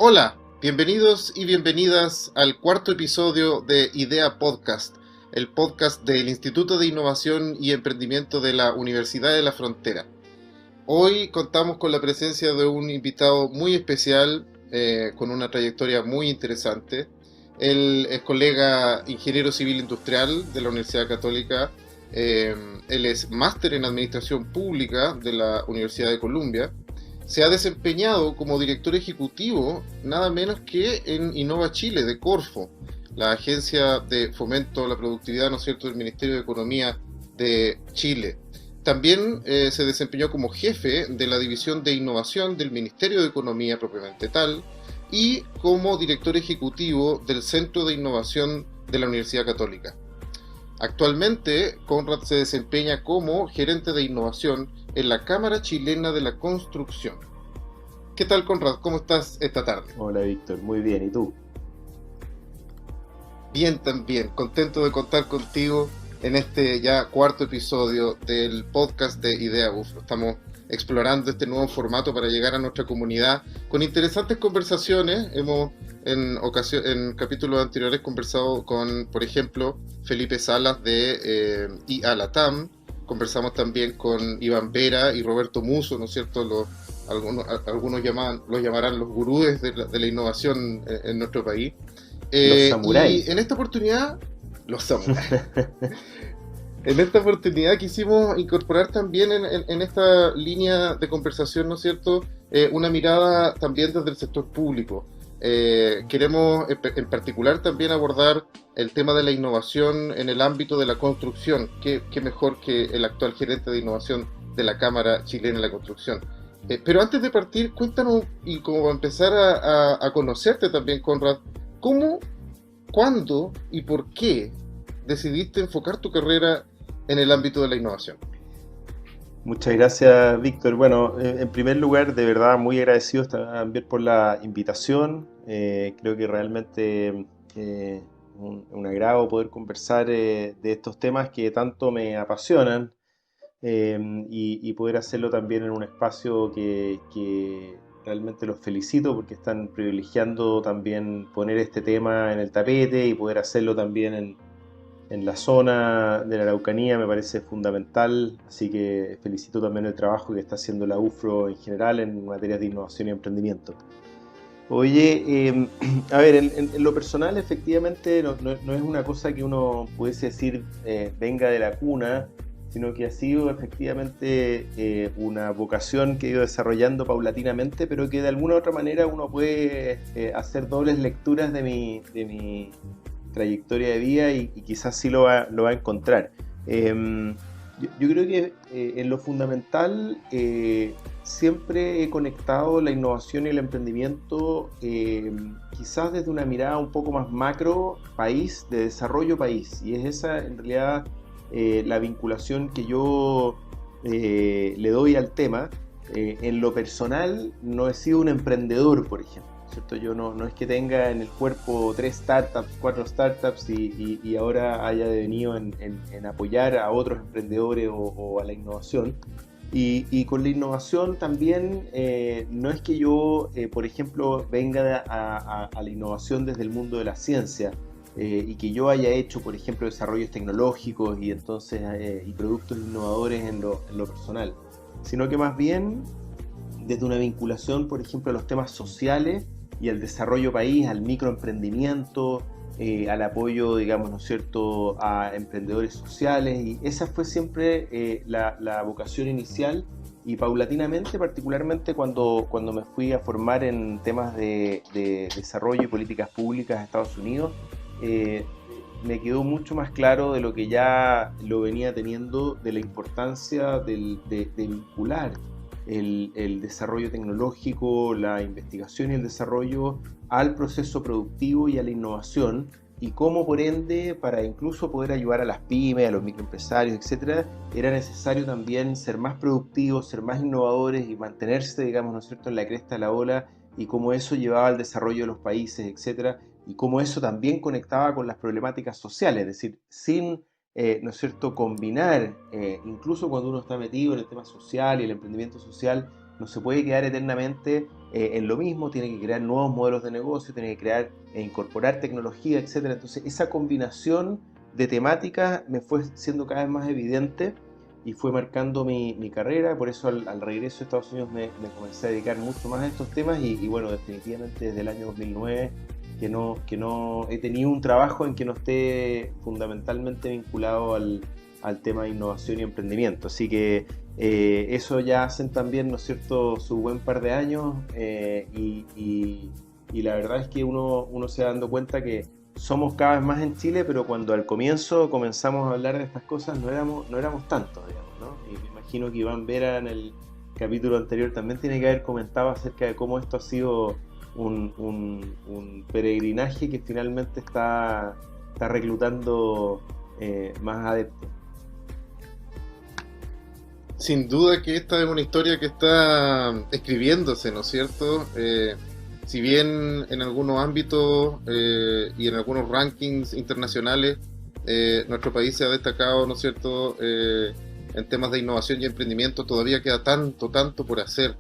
Hola, bienvenidos y bienvenidas al cuarto episodio de Idea Podcast, el podcast del Instituto de Innovación y Emprendimiento de la Universidad de la Frontera. Hoy contamos con la presencia de un invitado muy especial, con una trayectoria muy interesante. Él es colega ingeniero civil industrial de la Universidad Católica. Él es máster en Administración Pública de la Universidad de Columbia. Se ha desempeñado como director ejecutivo nada menos que en Innova Chile de Corfo, la agencia de fomento a la productividad, ¿no es cierto?, del Ministerio de Economía de Chile. También se desempeñó como jefe de la División de Innovación del Ministerio de Economía propiamente tal, y como director ejecutivo del Centro de Innovación de la Universidad Católica. Actualmente, Conrad se desempeña como gerente de innovación en la Cámara Chilena de la Construcción. ¿Qué tal, Conrad? ¿Cómo estás esta tarde? Hola Víctor, muy bien, ¿y tú? Bien también, contento de contar contigo en este ya cuarto episodio del podcast de Idea UF. Estamos explorando este nuevo formato para llegar a nuestra comunidad con interesantes conversaciones. Hemos en capítulos anteriores conversado con, por ejemplo, Felipe Salas de IA Latam. Conversamos también con Iván Vera y Roberto Muso, ¿no es cierto? Algunos los llamarán los gurúes de la innovación en nuestro país. Los Y samuráis. en esta oportunidad, los samuráis. En esta oportunidad quisimos incorporar también en esta línea de conversación, ¿no es cierto?, una mirada también desde el sector público. Queremos en particular también abordar el tema de la innovación en el ámbito de la construcción. Qué mejor que el actual gerente de innovación de la Cámara Chilena de la Construcción. Pero antes de partir, cuéntanos, y como empezar a conocerte también, Conrad, ¿cómo, cuándo y por qué decidiste enfocar tu carrera en el ámbito de la innovación? Muchas gracias, Víctor. Bueno, en primer lugar, de verdad, muy agradecido también por la invitación. Creo que realmente un agrado poder conversar de estos temas que tanto me apasionan y poder hacerlo también en un espacio que realmente los felicito porque están privilegiando también poner este tema en el tapete y poder hacerlo también en la zona de la Araucanía me parece fundamental, así que felicito también el trabajo que está haciendo la UFRO en general en materias de innovación y emprendimiento. Oye, a ver, en lo personal efectivamente no es una cosa que uno pudiese decir venga de la cuna, sino que ha sido efectivamente una vocación que he ido desarrollando paulatinamente, pero que de alguna u otra manera uno puede hacer dobles lecturas de mi trayectoria de vida y quizás sí lo va a encontrar. Yo creo que en lo fundamental siempre he conectado la innovación y el emprendimiento quizás desde una mirada un poco más macro país, de desarrollo país. Y es esa en realidad la vinculación que yo le doy al tema. En lo personal no he sido un emprendedor, por ejemplo. ¿Cierto? Yo no es que tenga en el cuerpo 3 startups, 4 startups y ahora haya devenido en apoyar a otros emprendedores o a la innovación. Y con la innovación también no es que yo, por ejemplo, venga a la innovación desde el mundo de la ciencia y que yo haya hecho, por ejemplo, desarrollos tecnológicos y entonces y productos innovadores en lo personal, sino que más bien desde una vinculación, por ejemplo, a los temas sociales y al desarrollo país, al microemprendimiento, al apoyo, digamos, ¿no es cierto?, a emprendedores sociales. Y esa fue siempre la vocación inicial y paulatinamente, particularmente cuando me fui a formar en temas de desarrollo y políticas públicas de Estados Unidos, eh, me quedó mucho más claro de lo que ya lo venía teniendo, de la importancia de vincular el desarrollo tecnológico, la investigación y el desarrollo al proceso productivo y a la innovación, y cómo por ende, para incluso poder ayudar a las pymes, a los microempresarios, etcétera, era necesario también ser más productivos, ser más innovadores y mantenerse, digamos, ¿no es cierto?, en la cresta de la ola, y cómo eso llevaba al desarrollo de los países, etcétera, y cómo eso también conectaba con las problemáticas sociales, es decir, sin ¿no es cierto?, combinar, incluso cuando uno está metido en el tema social y el emprendimiento social, no se puede quedar eternamente en lo mismo, tiene que crear nuevos modelos de negocio, tiene que crear e incorporar tecnología, etcétera. Entonces esa combinación de temáticas me fue siendo cada vez más evidente y fue marcando mi carrera. Por eso al regreso a Estados Unidos me comencé a dedicar mucho más a estos temas y bueno, definitivamente desde el año 2009 que no he tenido un trabajo en que no esté fundamentalmente vinculado al tema de innovación y emprendimiento. Así que eso ya hacen también, ¿no es cierto?, su buen par de años y la verdad es que uno se va dando cuenta que somos cada vez más en Chile, pero cuando al comienzo comenzamos a hablar de estas cosas no éramos tantos, digamos, ¿no? Y me imagino que Iván Vera en el capítulo anterior también tiene que haber comentado acerca de cómo esto ha sido un peregrinaje que finalmente está reclutando más adeptos. Sin duda que esta es una historia que está escribiéndose, ¿no es cierto? Si bien en algunos ámbitos y en algunos rankings internacionales nuestro país se ha destacado, ¿no es cierto?, en temas de innovación y emprendimiento, todavía queda tanto por hacer.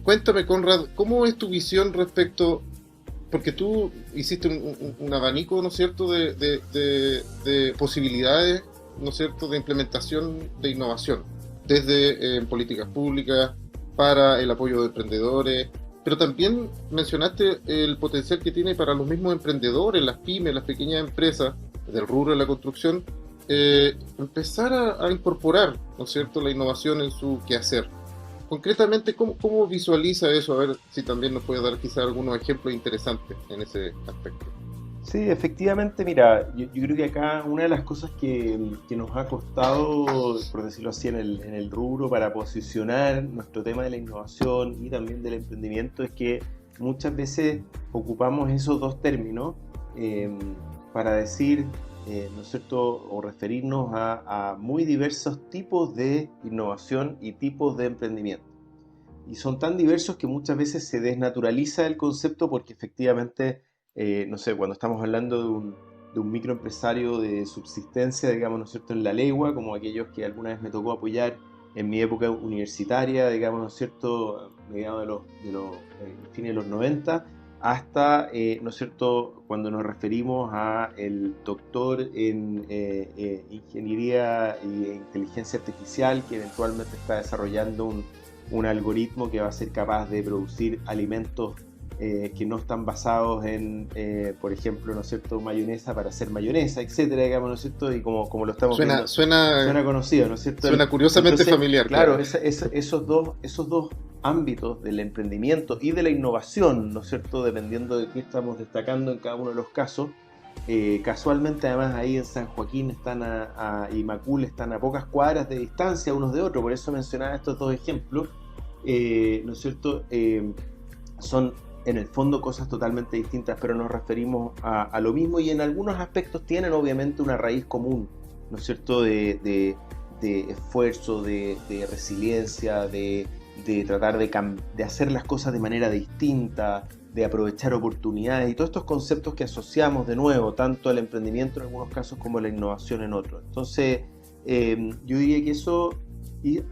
Cuéntame, Conrad, ¿cómo es tu visión respecto, porque tú hiciste un abanico, ¿no es cierto?, de posibilidades, ¿no es cierto?, de implementación de innovación, desde políticas públicas, para el apoyo de emprendedores, pero también mencionaste el potencial que tiene para los mismos emprendedores, las pymes, las pequeñas empresas del rubro de la construcción, empezar a incorporar, ¿no es cierto?, la innovación en su quehacer. Concretamente, ¿cómo visualiza eso? A ver si también nos puede dar quizá algunos ejemplos interesantes en ese aspecto. Sí, efectivamente, mira, yo creo que acá una de las cosas que nos ha costado, por decirlo así, en el rubro para posicionar nuestro tema de la innovación y también del emprendimiento es que muchas veces ocupamos esos dos términos para decir, ¿no es cierto?, o referirnos a muy diversos tipos de innovación y tipos de emprendimiento. Y son tan diversos que muchas veces se desnaturaliza el concepto porque efectivamente, no sé, cuando estamos hablando de un microempresario de subsistencia, digamos, ¿no es cierto?, en la legua, como aquellos que alguna vez me tocó apoyar en mi época universitaria, digamos, ¿no es cierto?, a mediados de los fines de los 90, hasta, ¿no es cierto?, cuando nos referimos a el doctor en ingeniería e inteligencia artificial que eventualmente está desarrollando un algoritmo que va a ser capaz de producir alimentos que no están basados en, por ejemplo, ¿no es cierto?, mayonesa para hacer mayonesa, etcétera, digamos, ¿no es cierto? Y como lo estamos viendo, suena conocido, ¿no es cierto? Suena curiosamente entonces, familiar. Claro, esos dos ámbitos del emprendimiento y de la innovación, ¿no es cierto?, dependiendo de qué estamos destacando en cada uno de los casos. Casualmente además ahí en San Joaquín y Macul están a pocas cuadras de distancia unos de otros, por eso mencionaba estos dos ejemplos, ¿no es cierto? Son en el fondo cosas totalmente distintas, pero nos referimos a lo mismo y en algunos aspectos tienen obviamente una raíz común, ¿no es cierto?, de esfuerzo, de resiliencia, de tratar de hacer las cosas de manera distinta, de aprovechar oportunidades y todos estos conceptos que asociamos de nuevo tanto al emprendimiento en algunos casos como a la innovación en otros. Entonces, yo diría que eso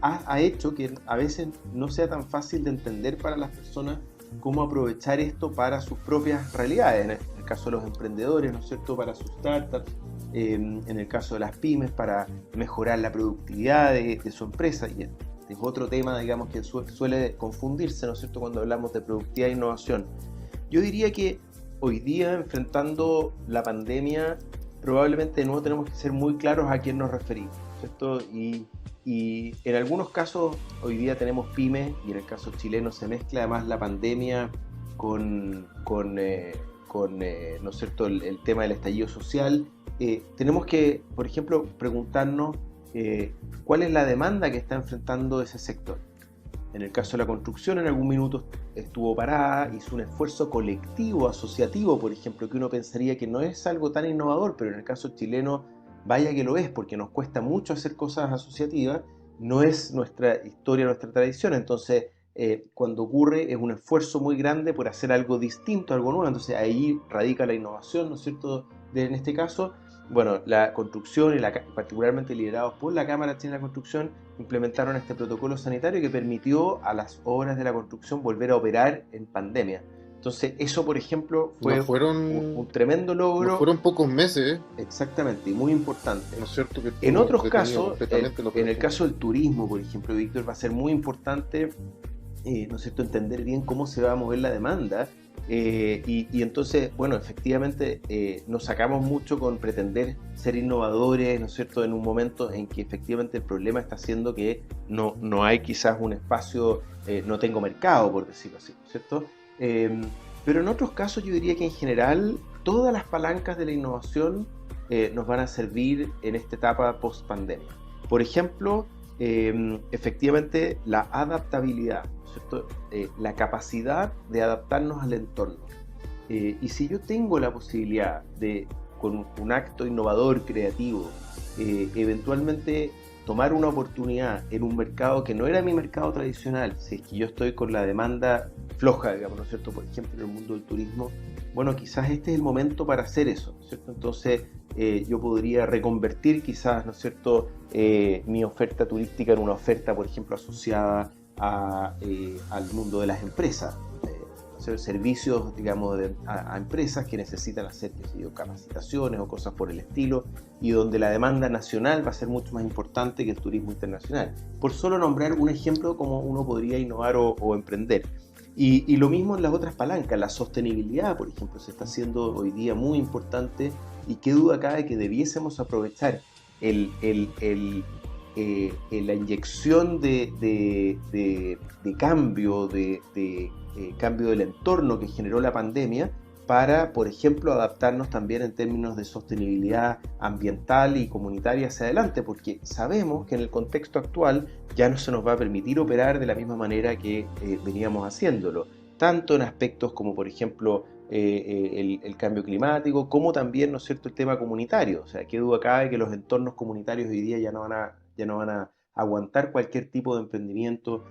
ha hecho que a veces no sea tan fácil de entender para las personas cómo aprovechar esto para sus propias realidades. En el caso de los emprendedores, ¿no es cierto?, para sus startups, en el caso de las pymes, para mejorar la productividad de su empresa. Y es otro tema, digamos, que suele confundirse, ¿no es cierto?, cuando hablamos de productividad e innovación. Yo diría que hoy día, enfrentando la pandemia, probablemente de nuevo tenemos que ser muy claros a quién nos referimos, ¿cierto? Y en algunos casos hoy día tenemos pymes y en el caso chileno se mezcla además la pandemia con ¿no es cierto?, el tema del estallido social. Tenemos que, por ejemplo, preguntarnos cuál es la demanda que está enfrentando ese sector. En el caso de la construcción, en algún minuto estuvo parada, hizo un esfuerzo colectivo, asociativo, por ejemplo, que uno pensaría que no es algo tan innovador, pero en el caso chileno, vaya que lo es, porque nos cuesta mucho hacer cosas asociativas, no es nuestra historia, nuestra tradición, entonces cuando ocurre es un esfuerzo muy grande por hacer algo distinto, algo nuevo, entonces ahí radica la innovación, ¿no es cierto?, en este caso, bueno, la construcción particularmente liderados por la Cámara Chilena de la Construcción, implementaron este protocolo sanitario que permitió a las obras de la construcción volver a operar en pandemia. Entonces, eso, por ejemplo, No fue un fueron, tremendo no logro, fueron pocos meses, ¿eh? exactamente, y muy importante. ¿No es cierto que En estuvo otros detenido casos, completamente la en el operación? caso del turismo, por ejemplo, Víctor, va a ser muy importante, ¿no es cierto?, entender bien cómo se va a mover la demanda. Y entonces, bueno, efectivamente nos sacamos mucho con pretender ser innovadores, ¿no es cierto?, en un momento en que efectivamente el problema está siendo que no hay quizás un espacio, no tengo mercado, por decirlo así, ¿no es cierto? Eh, pero en otros casos yo diría que en general todas las palancas de la innovación nos van a servir en esta etapa post pandemia. Por ejemplo, efectivamente la adaptabilidad, ¿no es cierto? La capacidad de adaptarnos al entorno. Y si yo tengo la posibilidad de, con un acto innovador, creativo, eventualmente tomar una oportunidad en un mercado que no era mi mercado tradicional, si es que yo estoy con la demanda floja, digamos, ¿no es cierto? Por ejemplo, en el mundo del turismo, bueno, quizás este es el momento para hacer eso, ¿no es cierto? Entonces, yo podría reconvertir quizás, ¿no es cierto?, mi oferta turística en una oferta, por ejemplo, asociada al mundo de las empresas. Hacer servicios, digamos, a empresas que necesitan hacer, qué sé yo, capacitaciones o cosas por el estilo, y donde la demanda nacional va a ser mucho más importante que el turismo internacional. Por solo nombrar un ejemplo como uno podría innovar o emprender. Y lo mismo en las otras palancas, la sostenibilidad, por ejemplo, se está haciendo hoy día muy importante, y qué duda cabe que debiésemos aprovechar la inyección de cambio, cambio del entorno que generó la pandemia para, por ejemplo, adaptarnos también en términos de sostenibilidad ambiental y comunitaria hacia adelante, porque sabemos que en el contexto actual ya no se nos va a permitir operar de la misma manera que veníamos haciéndolo, tanto en aspectos como, por ejemplo, el cambio climático, como también, ¿no es cierto?, el tema comunitario. O sea, qué duda cabe que los entornos comunitarios hoy día ya no van a aguantar cualquier tipo de emprendimiento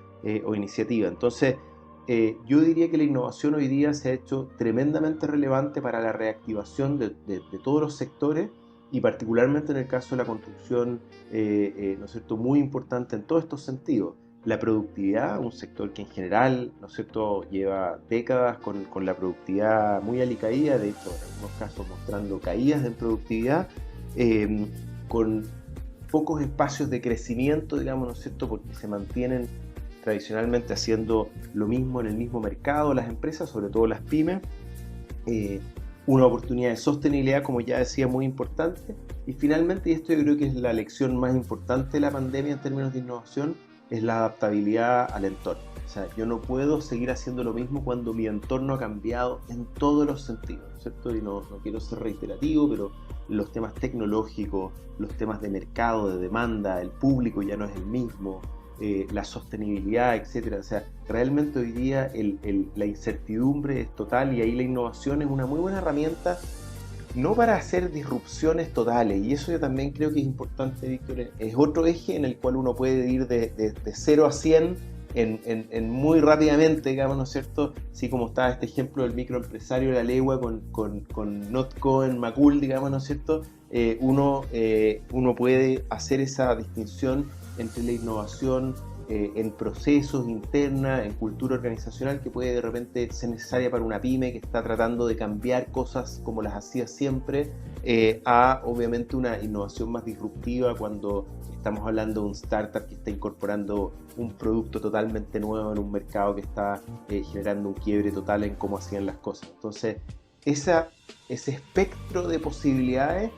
o iniciativa. Entonces, yo diría que la innovación hoy día se ha hecho tremendamente relevante para la reactivación de todos los sectores, y particularmente en el caso de la construcción, ¿no es cierto?, muy importante en todos estos sentidos. La productividad, un sector que en general, ¿no es cierto?, lleva décadas con la productividad muy alicaída, de hecho en algunos casos mostrando caídas en productividad, eh, con pocos espacios de crecimiento, digamos, ¿no es cierto?, porque se mantienen tradicionalmente haciendo lo mismo en el mismo mercado las empresas, sobre todo las pymes. eh, una oportunidad de sostenibilidad, como ya decía, muy importante. Y finalmente, y esto yo creo que es la lección más importante de la pandemia en términos de innovación, es la adaptabilidad al entorno. O sea, yo no puedo seguir haciendo lo mismo cuando mi entorno ha cambiado en todos los sentidos, ¿cierto? Y no quiero ser reiterativo, pero los temas tecnológicos, los temas de mercado, de demanda, el público ya no es el mismo, la sostenibilidad, etcétera. O sea, realmente hoy día la incertidumbre es total, y ahí la innovación es una muy buena herramienta, no para hacer disrupciones totales, y eso yo también creo que es importante, Víctor, es otro eje en el cual uno puede ir de 0 a 100 en muy rápidamente, digamos, ¿no es cierto? Así como está este ejemplo del microempresario de la legua con Notco en Macul, digamos, ¿no es cierto? Uno puede hacer esa distinción entre la innovación en procesos interna, en cultura organizacional, que puede de repente ser necesaria para una pyme que está tratando de cambiar cosas como las hacía siempre, a obviamente una innovación más disruptiva cuando estamos hablando de un startup que está incorporando un producto totalmente nuevo en un mercado que está generando un quiebre total en cómo hacían las cosas. Entonces, ese espectro de posibilidades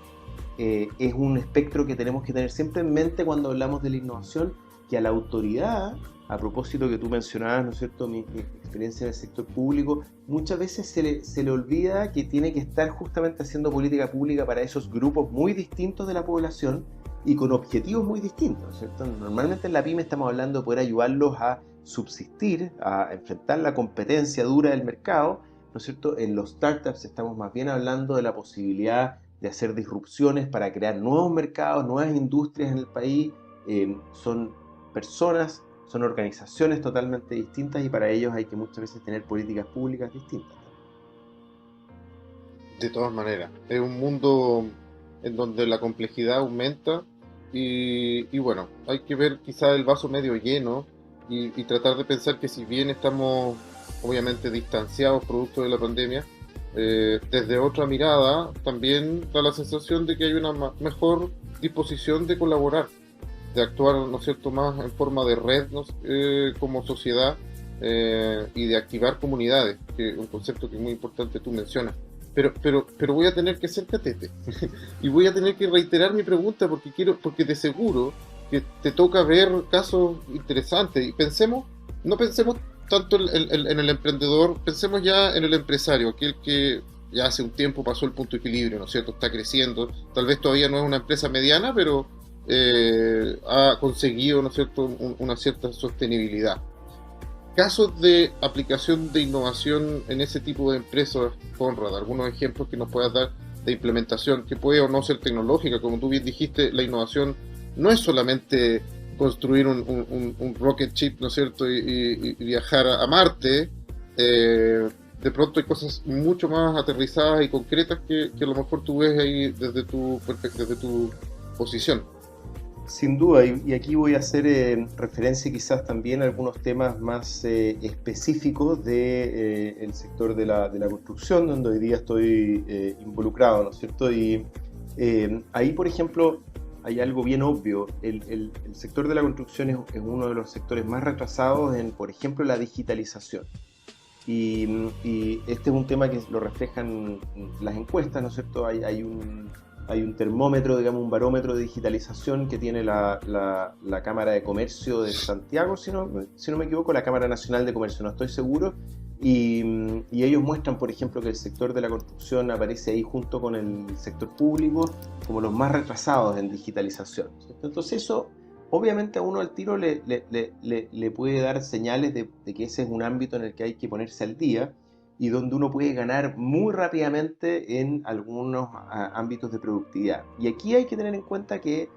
es un espectro que tenemos que tener siempre en mente cuando hablamos de la innovación, que a la autoridad, a propósito que tú mencionabas, ¿no es cierto?, mi experiencia en el sector público, muchas veces se le olvida que tiene que estar justamente haciendo política pública para esos grupos muy distintos de la población y con objetivos muy distintos, ¿cierto? Normalmente en la PYME estamos hablando de poder ayudarlos a subsistir, a enfrentar la competencia dura del mercado, ¿no es cierto? En los startups estamos más bien hablando de la posibilidad de hacer disrupciones para crear nuevos mercados, nuevas industrias en el país. Son personas, son organizaciones totalmente distintas, y para ellos hay que muchas veces tener políticas públicas distintas. De todas maneras, es un mundo en donde la complejidad aumenta y bueno, hay que ver quizá el vaso medio lleno y tratar de pensar que si bien estamos obviamente distanciados producto de la pandemia, desde otra mirada también da la sensación de que hay una mejor disposición de colaborar, de actuar, ¿no es cierto?, más en forma de red, ¿no? Como sociedad, y de activar comunidades, que es un concepto que es muy importante, tú mencionas. Pero voy a tener que ser catete y voy a tener que reiterar mi pregunta porque de seguro que te toca ver casos interesantes y no pensemos tanto en el emprendedor, pensemos ya en el empresario, aquel que ya hace un tiempo pasó el punto de equilibrio, ¿no es cierto? Está creciendo, tal vez todavía no es una empresa mediana, pero ha conseguido, ¿no es cierto?, una cierta sostenibilidad. Casos de aplicación de innovación en ese tipo de empresas, Conrad, algunos ejemplos que nos puedas dar de implementación, que puede o no ser tecnológica, como tú bien dijiste, la innovación no es solamente construir un rocket ship, ¿no es cierto?, y viajar a Marte. De pronto hay cosas mucho más aterrizadas y concretas que a lo mejor tú ves ahí desde tu posición. Sin duda, y aquí voy a hacer referencia quizás también a algunos temas más específicos del sector de la construcción, donde hoy día estoy involucrado, ¿no es cierto? Y ahí, por ejemplo, hay algo bien obvio. El sector de la construcción es uno de los sectores más retrasados en, por ejemplo, la digitalización. Y este es un tema que lo reflejan las encuestas, ¿no es cierto? Hay un termómetro, digamos, un barómetro de digitalización que tiene la Cámara de Comercio de Santiago, si no me equivoco, la Cámara Nacional de Comercio, no estoy seguro, y ellos muestran, por ejemplo, que el sector de la construcción aparece ahí junto con el sector público como los más retrasados en digitalización, ¿cierto? Entonces eso, obviamente a uno al tiro le puede dar señales de que ese es un ámbito en el que hay que ponerse al día, y donde uno puede ganar muy rápidamente en algunos ámbitos de productividad. Y aquí hay que tener en cuenta que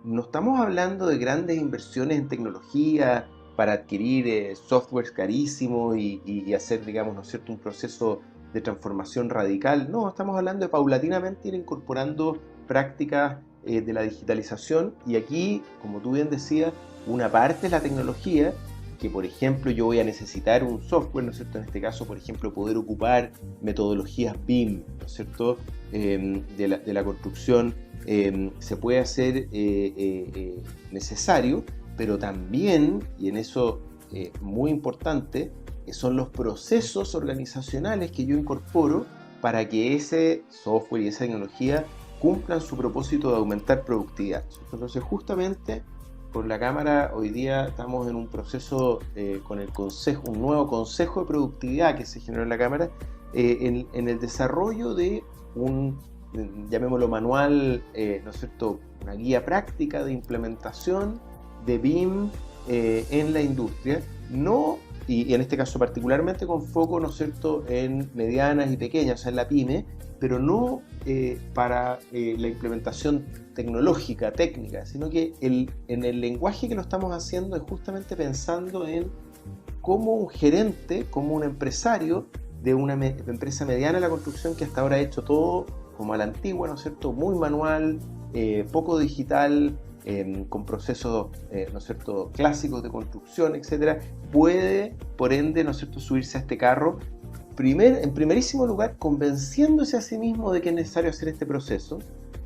no estamos hablando de grandes inversiones en tecnología para adquirir softwares carísimos y hacer, digamos, ¿no es cierto?, un proceso de transformación radical. No, estamos hablando de paulatinamente ir incorporando prácticas de la digitalización, y aquí, como tú bien decías, una parte es la tecnología, que por ejemplo yo voy a necesitar un software, ¿no es cierto? En este caso, por ejemplo, poder ocupar metodologías BIM, ¿no es cierto? De la construcción se puede hacer necesario, pero también, y en eso muy importante, son los procesos organizacionales que yo incorporo para que ese software y esa tecnología cumplan su propósito de aumentar productividad, ¿cierto? Entonces, justamente por la Cámara hoy día estamos en un proceso con el Consejo, un nuevo Consejo de Productividad que se generó en la Cámara, en el desarrollo de llamémoslo manual, ¿no es cierto?, una guía práctica de implementación de BIM en la industria, y en este caso particularmente con foco, ¿no es cierto?, en medianas y pequeñas, o sea, en la PYME, pero no para la implementación tecnológica, técnica, sino que en el lenguaje que lo estamos haciendo es justamente pensando en cómo un gerente, como un empresario de una empresa mediana en la construcción que hasta ahora ha hecho todo como a la antigua, ¿no es cierto?, muy manual, poco digital, con procesos, ¿no es cierto?, clásicos de construcción, etcétera, puede, por ende, ¿no es cierto?, subirse a este carro, en primerísimo lugar, convenciéndose a sí mismo de que es necesario hacer este proceso,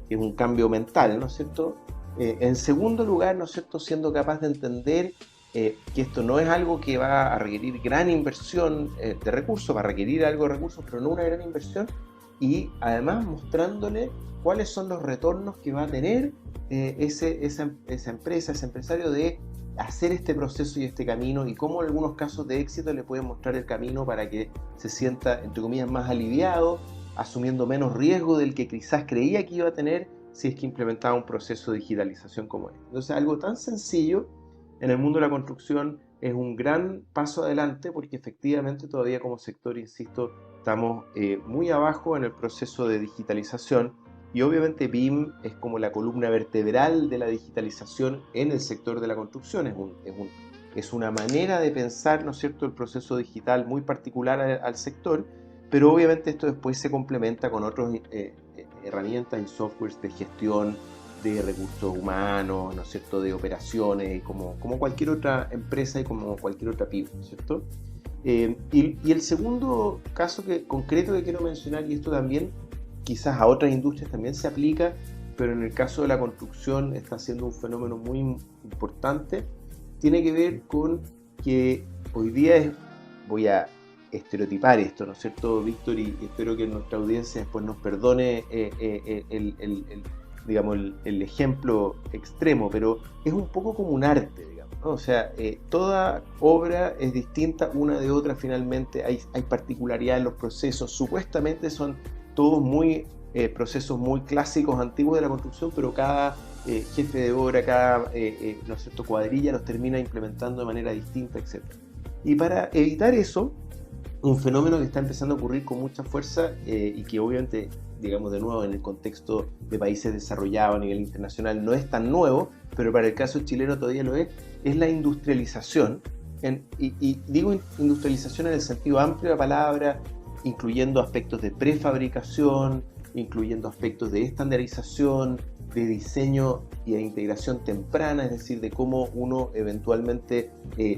que es un cambio mental, ¿no es cierto? En segundo lugar, ¿no es cierto?, siendo capaz de entender que esto no es algo que va a requerir gran inversión de recursos, va a requerir algo de recursos, pero no una gran inversión, y además mostrándole cuáles son los retornos que va a tener esa empresa, ese empresario, de hacer este proceso y este camino, y cómo en algunos casos de éxito le pueden mostrar el camino para que se sienta, entre comillas, más aliviado, asumiendo menos riesgo del que quizás creía que iba a tener si es que implementaba un proceso de digitalización como este. Entonces, algo tan sencillo en el mundo de la construcción es un gran paso adelante, porque efectivamente todavía como sector, insisto, estamos muy abajo en el proceso de digitalización, y obviamente BIM es como la columna vertebral de la digitalización en el sector de la construcción. Es una manera de pensar, ¿no es cierto?, el proceso digital muy particular al sector, pero obviamente esto después se complementa con otros herramientas y softwares de gestión de recursos humanos, ¿no es cierto?, de operaciones, como cualquier otra empresa y como cualquier otra pyme, ¿no es cierto? Y el segundo caso concreto que quiero mencionar, y esto también quizás a otras industrias también se aplica, pero en el caso de la construcción está siendo un fenómeno muy importante, tiene que ver con que hoy día voy a estereotipar esto, ¿no es cierto, Víctor? Y espero que nuestra audiencia después nos perdone digamos, el ejemplo extremo, pero es un poco como un arte, digamos, ¿no? O sea, toda obra es distinta una de otra finalmente, hay particularidad en los procesos, supuestamente son todos procesos muy clásicos, antiguos de la construcción, pero cada jefe de obra, cada ¿no es cierto?, cuadrilla los termina implementando de manera distinta, etc. Y para evitar eso, un fenómeno que está empezando a ocurrir con mucha fuerza y que obviamente, digamos de nuevo, en el contexto de países desarrollados a nivel internacional no es tan nuevo, pero para el caso chileno todavía lo es la industrialización. Y digo industrialización en el sentido amplio de la palabra, incluyendo aspectos de prefabricación, incluyendo aspectos de estandarización, de diseño y de integración temprana, es decir, de cómo uno eventualmente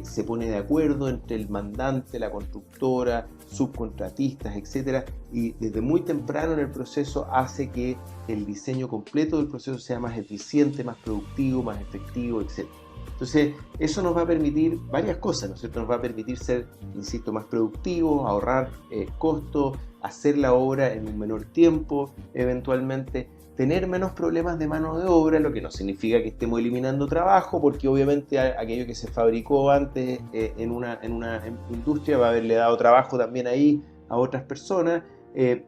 se pone de acuerdo entre el mandante, la constructora, subcontratistas, etcétera, y desde muy temprano en el proceso hace que el diseño completo del proceso sea más eficiente, más productivo, más efectivo, etcétera. Entonces, eso nos va a permitir varias cosas, ¿no es cierto? Nos va a permitir ser, insisto, más productivos, ahorrar costos, hacer la obra en un menor tiempo, eventualmente tener menos problemas de mano de obra, lo que no significa que estemos eliminando trabajo, porque obviamente aquello que se fabricó antes en una industria va a haberle dado trabajo también ahí a otras personas.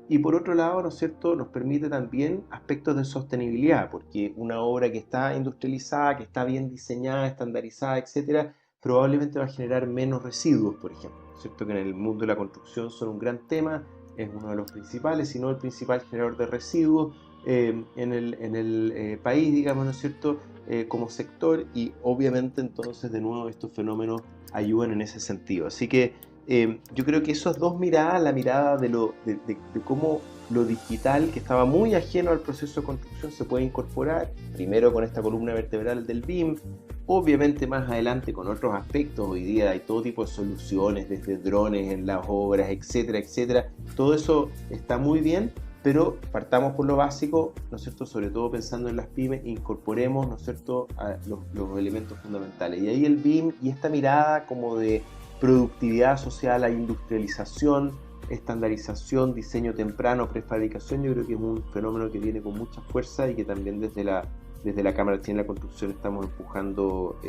Y por otro lado, ¿no es cierto?, nos permite también aspectos de sostenibilidad, porque una obra que está industrializada, que está bien diseñada, estandarizada, etcétera, probablemente va a generar menos residuos, por ejemplo, ¿no es cierto?, que en el mundo de la construcción son un gran tema, es uno de los principales, si no el principal generador de residuos en el país, digamos, ¿no es cierto?, como sector, y obviamente entonces de nuevo estos fenómenos ayudan en ese sentido. Así que yo creo que esas dos miradas, la mirada de cómo lo digital, que estaba muy ajeno al proceso de construcción, se puede incorporar, primero con esta columna vertebral del BIM, obviamente más adelante con otros aspectos. Hoy día hay todo tipo de soluciones, desde drones en las obras, etcétera, etcétera. Todo eso está muy bien, pero partamos por lo básico, ¿no es cierto?, sobre todo pensando en las pymes, incorporemos, ¿no es cierto?, a los elementos fundamentales. Y ahí el BIM y esta mirada como de productividad asociada a la industrialización, estandarización, diseño temprano, prefabricación, yo creo que es un fenómeno que viene con mucha fuerza y que también desde la Cámara Chilena de la Construcción estamos empujando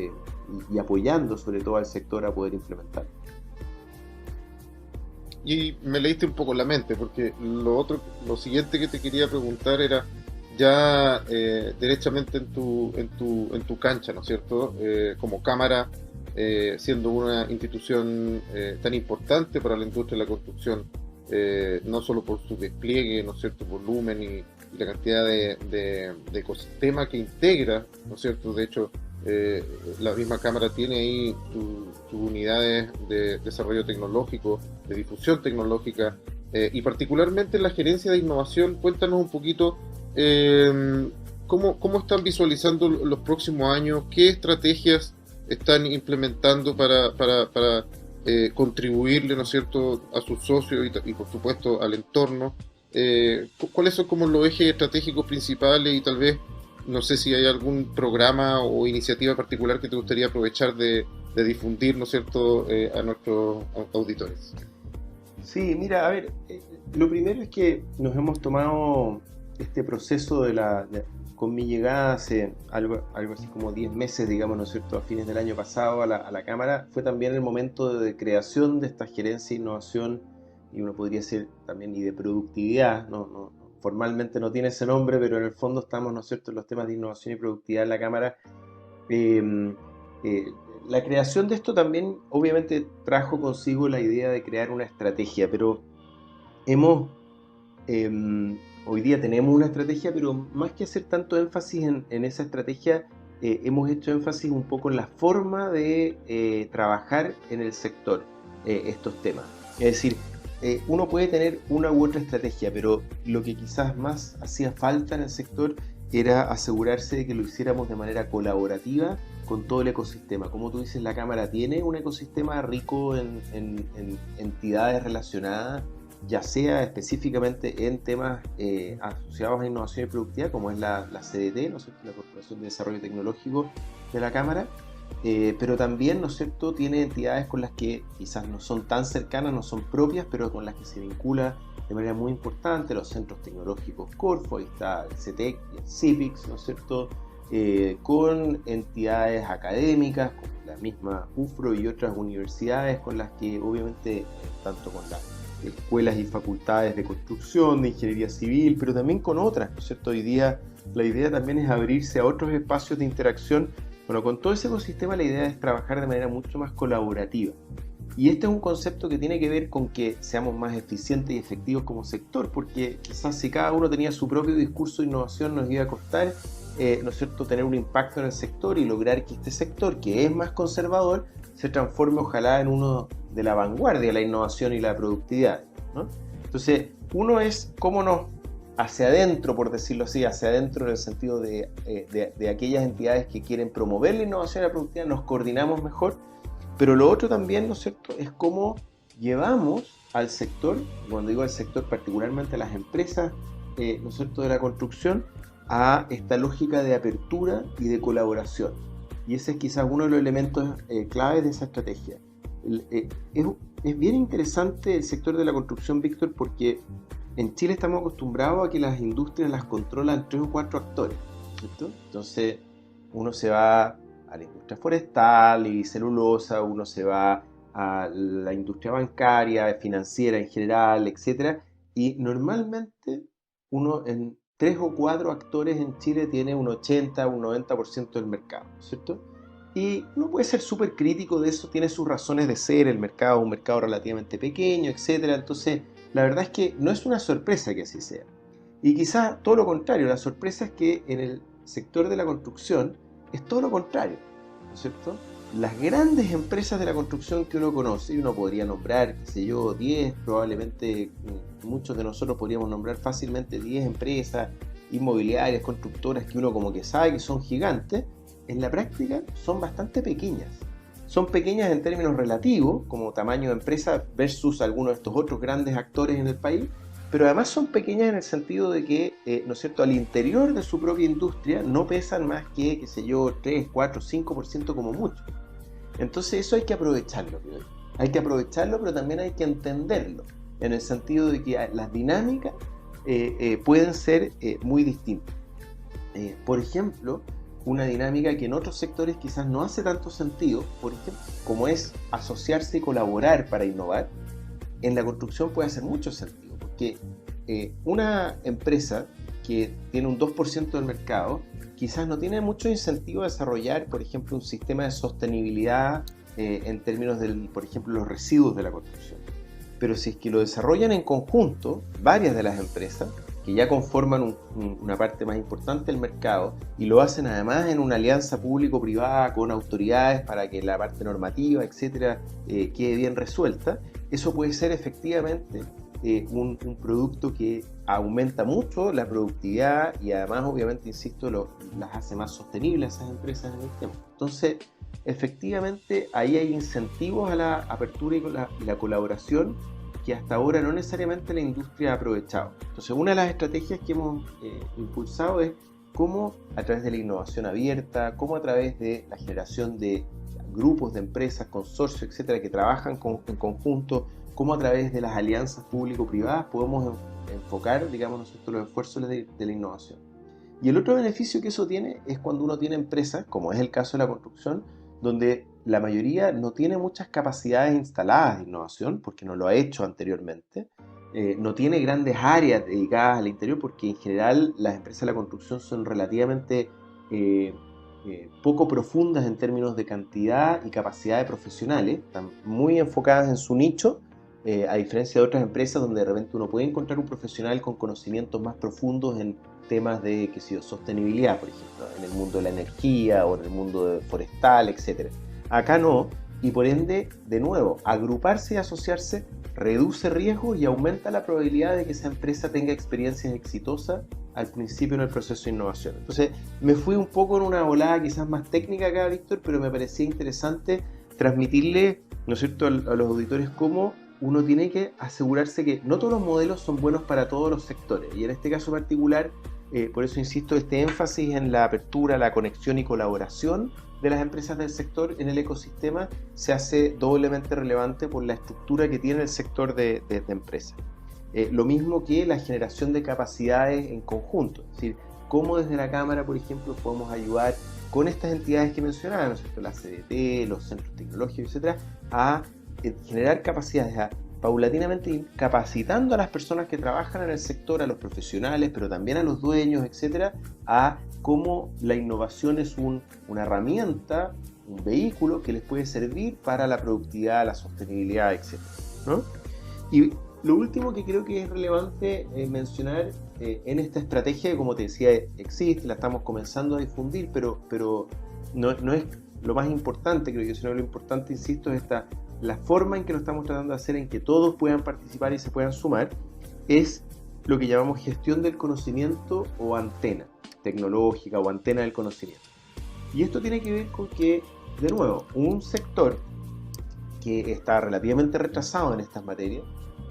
y apoyando sobre todo al sector a poder implementar. Y me leíste un poco la mente, porque lo siguiente que te quería preguntar era ya derechamente en tu cancha, ¿no es cierto? Como Cámara, siendo una institución tan importante para la industria de la construcción, no solo por su despliegue, ¿no es cierto?, volumen y la cantidad de ecosistema que integra, ¿no es cierto? De hecho, la misma Cámara tiene ahí sus unidades de desarrollo tecnológico, de difusión tecnológica, y particularmente en la gerencia de innovación. Cuéntanos un poquito cómo están visualizando los próximos años, qué estrategias están implementando para contribuirle, ¿no es cierto?, a sus socios y por supuesto al entorno. ¿Cuáles son como los ejes estratégicos principales y tal vez, no sé si hay algún programa o iniciativa particular que te gustaría aprovechar de difundir, ¿no es cierto?, a nuestros auditores? Sí, mira, a ver, lo primero es que nos hemos tomado este proceso con mi llegada hace algo así como 10 meses, digamos, ¿no es cierto?, a fines del año pasado a la Cámara, fue también el momento de creación de esta gerencia de innovación, y uno podría decir también y de productividad, formalmente no tiene ese nombre, pero en el fondo estamos, ¿no es cierto?, en los temas de innovación y productividad en la Cámara. Eh, la creación de esto también obviamente trajo consigo la idea de crear una estrategia, pero hemos hoy día tenemos una estrategia, pero más que hacer tanto énfasis en esa estrategia, hemos hecho énfasis un poco en la forma de trabajar en el sector estos temas. Es decir, uno puede tener una u otra estrategia, pero lo que quizás más hacía falta en el sector era asegurarse de que lo hiciéramos de manera colaborativa con todo el ecosistema. Como tú dices, la Cámara tiene un ecosistema rico en entidades relacionadas, ya sea específicamente en temas asociados a innovación y productividad, como es la CDT, ¿no es cierto?, la Corporación de Desarrollo Tecnológico de la Cámara, pero también, ¿no es cierto?, tiene entidades con las que quizás no son tan cercanas, no son propias, pero con las que se vincula de manera muy importante, los centros tecnológicos Corfo, ahí está el CETEC y el CIPIX, ¿no es cierto?, con entidades académicas, como la misma UFRO y otras universidades con las que obviamente, tanto con las escuelas y facultades de construcción, de ingeniería civil, pero también con otras, ¿no es cierto? Hoy día la idea también es abrirse a otros espacios de interacción. Bueno, con todo ese ecosistema la idea es trabajar de manera mucho más colaborativa. Y este es un concepto que tiene que ver con que seamos más eficientes y efectivos como sector, porque quizás si cada uno tenía su propio discurso de innovación nos iba a costar, ¿no es cierto?, tener un impacto en el sector y lograr que este sector, que es más conservador, se transforme ojalá en uno de la vanguardia de la innovación y la productividad, ¿no? Entonces, uno es cómo nos, hacia adentro, por decirlo así, hacia adentro en el sentido de aquellas entidades que quieren promover la innovación y la productividad, nos coordinamos mejor, pero lo otro también, ¿no es cierto?, es cómo llevamos al sector, cuando digo al sector, particularmente a las empresas, ¿no es cierto?, de la construcción, a esta lógica de apertura y de colaboración. Y ese es quizás uno de los elementos claves de esa estrategia. Es bien interesante el sector de la construcción, Víctor, porque en Chile estamos acostumbrados a que las industrias las controlan 3 o 4 actores, ¿cierto? Entonces uno se va a la industria forestal y celulosa, uno se va a la industria bancaria, financiera en general, etc. Y normalmente uno en 3 o 4 actores en Chile tiene un 80, un 90% del mercado, ¿cierto? Y uno puede ser súper crítico de eso, tiene sus razones de ser, el mercado es un mercado relativamente pequeño, etc. Entonces, la verdad es que no es una sorpresa que así sea. Y quizás todo lo contrario, la sorpresa es que en el sector de la construcción es todo lo contrario, ¿no es cierto? Las grandes empresas de la construcción que uno conoce, y uno podría nombrar, qué sé yo, 10, probablemente muchos de nosotros podríamos nombrar fácilmente 10 empresas inmobiliarias, constructoras que uno como que sabe que son gigantes, en la práctica son bastante pequeñas. Son pequeñas en términos relativos, como tamaño de empresa versus algunos de estos otros grandes actores en el país, pero además son pequeñas en el sentido de que, ¿no es cierto?, al interior de su propia industria no pesan más que, qué sé yo, 3, 4, 5% como mucho. Entonces eso hay que aprovecharlo, creo. Hay que aprovecharlo, pero también hay que entenderlo, en el sentido de que las dinámicas pueden ser muy distintas. Por ejemplo, una dinámica que en otros sectores quizás no hace tanto sentido, por ejemplo, como es asociarse y colaborar para innovar, en la construcción puede hacer mucho sentido, porque una empresa que tiene un 2% del mercado quizás no tiene mucho incentivo a desarrollar, por ejemplo, un sistema de sostenibilidad en términos del, por ejemplo, los residuos de la construcción. Pero si es que lo desarrollan en conjunto, varias de las empresas, que ya conforman una parte más importante del mercado, y lo hacen además en una alianza público-privada con autoridades para que la parte normativa, etcétera, quede bien resuelta, eso puede ser efectivamente un producto que aumenta mucho la productividad y además, obviamente, insisto, las hace más sostenibles esas empresas en el tiempo. Entonces, efectivamente, ahí hay incentivos a la apertura y la colaboración que hasta ahora no necesariamente la industria ha aprovechado. Entonces, una de las estrategias que hemos impulsado es cómo a través de la innovación abierta, cómo a través de la generación de grupos de empresas, consorcios, etcétera, que trabajan en conjunto, cómo a través de las alianzas público-privadas podemos enfocar, digamos, nosotros los esfuerzos de la innovación. Y el otro beneficio que eso tiene es cuando uno tiene empresas, como es el caso de la construcción, donde la mayoría no tiene muchas capacidades instaladas de innovación, porque no lo ha hecho anteriormente, no tiene grandes áreas dedicadas al interior, porque en general las empresas de la construcción son relativamente poco profundas en términos de cantidad y capacidad de profesionales, están muy enfocadas en su nicho, a diferencia de otras empresas donde de repente uno puede encontrar un profesional con conocimientos más profundos en temas de, qué sé yo, sostenibilidad, por ejemplo, en el mundo de la energía o en el mundo forestal, etc. Acá no, y por ende, de nuevo, agruparse y asociarse reduce riesgo y aumenta la probabilidad de que esa empresa tenga experiencias exitosas al principio en el proceso de innovación. Entonces, me fui un poco en una volada quizás más técnica acá, Víctor, pero me parecía interesante transmitirle, ¿no es cierto?, a los auditores cómo uno tiene que asegurarse que no todos los modelos son buenos para todos los sectores. Y en este caso particular, por eso insisto, este énfasis en la apertura, la conexión y colaboración de las empresas del sector en el ecosistema se hace doblemente relevante por la estructura que tiene el sector de empresas. Lo mismo que la generación de capacidades en conjunto, es decir, cómo desde la Cámara, por ejemplo, podemos ayudar con estas entidades que mencionaba, ¿no es cierto?, la CDT, los centros tecnológicos, etcétera, a generar capacidades, a paulatinamente ir capacitando a las personas que trabajan en el sector, a los profesionales, pero también a los dueños, etcétera, a cómo la innovación es una herramienta, un vehículo que les puede servir para la productividad, la sostenibilidad, etcétera, ¿no? Y lo último que creo que es relevante mencionar en esta estrategia, que como te decía, existe, la estamos comenzando a difundir, pero no es lo más importante, creo yo, sino lo importante, insisto, es la forma en que lo estamos tratando de hacer, en que todos puedan participar y se puedan sumar, es lo que llamamos gestión del conocimiento o antena tecnológica o antena del conocimiento. Y esto tiene que ver con que, de nuevo, un sector que está relativamente retrasado en estas materias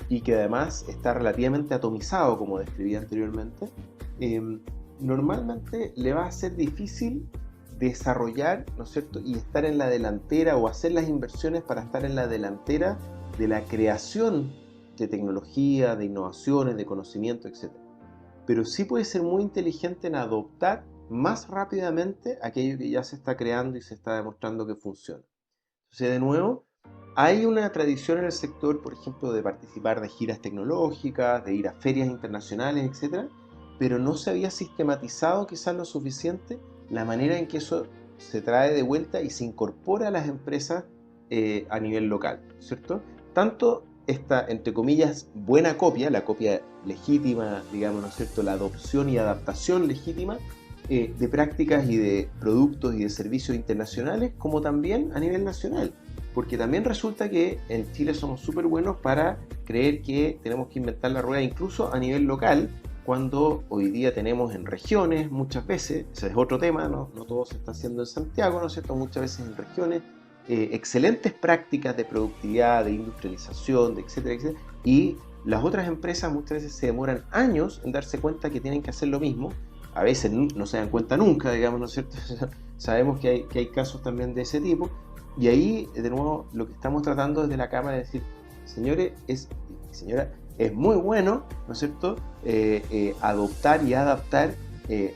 y que además está relativamente atomizado, como describí anteriormente, normalmente le va a ser difícil desarrollar, ¿no es cierto?, y estar en la delantera o hacer las inversiones para estar en la delantera de la creación de tecnología, de innovaciones, de conocimiento, etc. Pero sí puede ser muy inteligente en adoptar más rápidamente aquello que ya se está creando y se está demostrando que funciona. Entonces, de nuevo, hay una tradición en el sector, por ejemplo, de participar de giras tecnológicas, de ir a ferias internacionales, etc., pero no se había sistematizado quizás lo suficiente la manera en que eso se trae de vuelta y se incorpora a las empresas a nivel local, ¿cierto? Tanto esta, entre comillas, buena copia, la copia legítima, digamos, ¿no es cierto?, la adopción y adaptación legítima de prácticas y de productos y de servicios internacionales, como también a nivel nacional. Porque también resulta que en Chile somos súper buenos para creer que tenemos que inventar la rueda incluso a nivel local, cuando hoy día tenemos en regiones, muchas veces, ese es otro tema, no todo se está haciendo en Santiago, ¿no es cierto?, muchas veces en regiones, excelentes prácticas de productividad, de industrialización, de etcétera, etcétera, y las otras empresas muchas veces se demoran años en darse cuenta que tienen que hacer lo mismo, a veces no se dan cuenta nunca, digamos, ¿no es cierto? Sabemos que hay casos también de ese tipo, y ahí, de nuevo, lo que estamos tratando desde la Cámara es decir, señores, señora, es muy bueno, ¿no es cierto?, adoptar y adaptar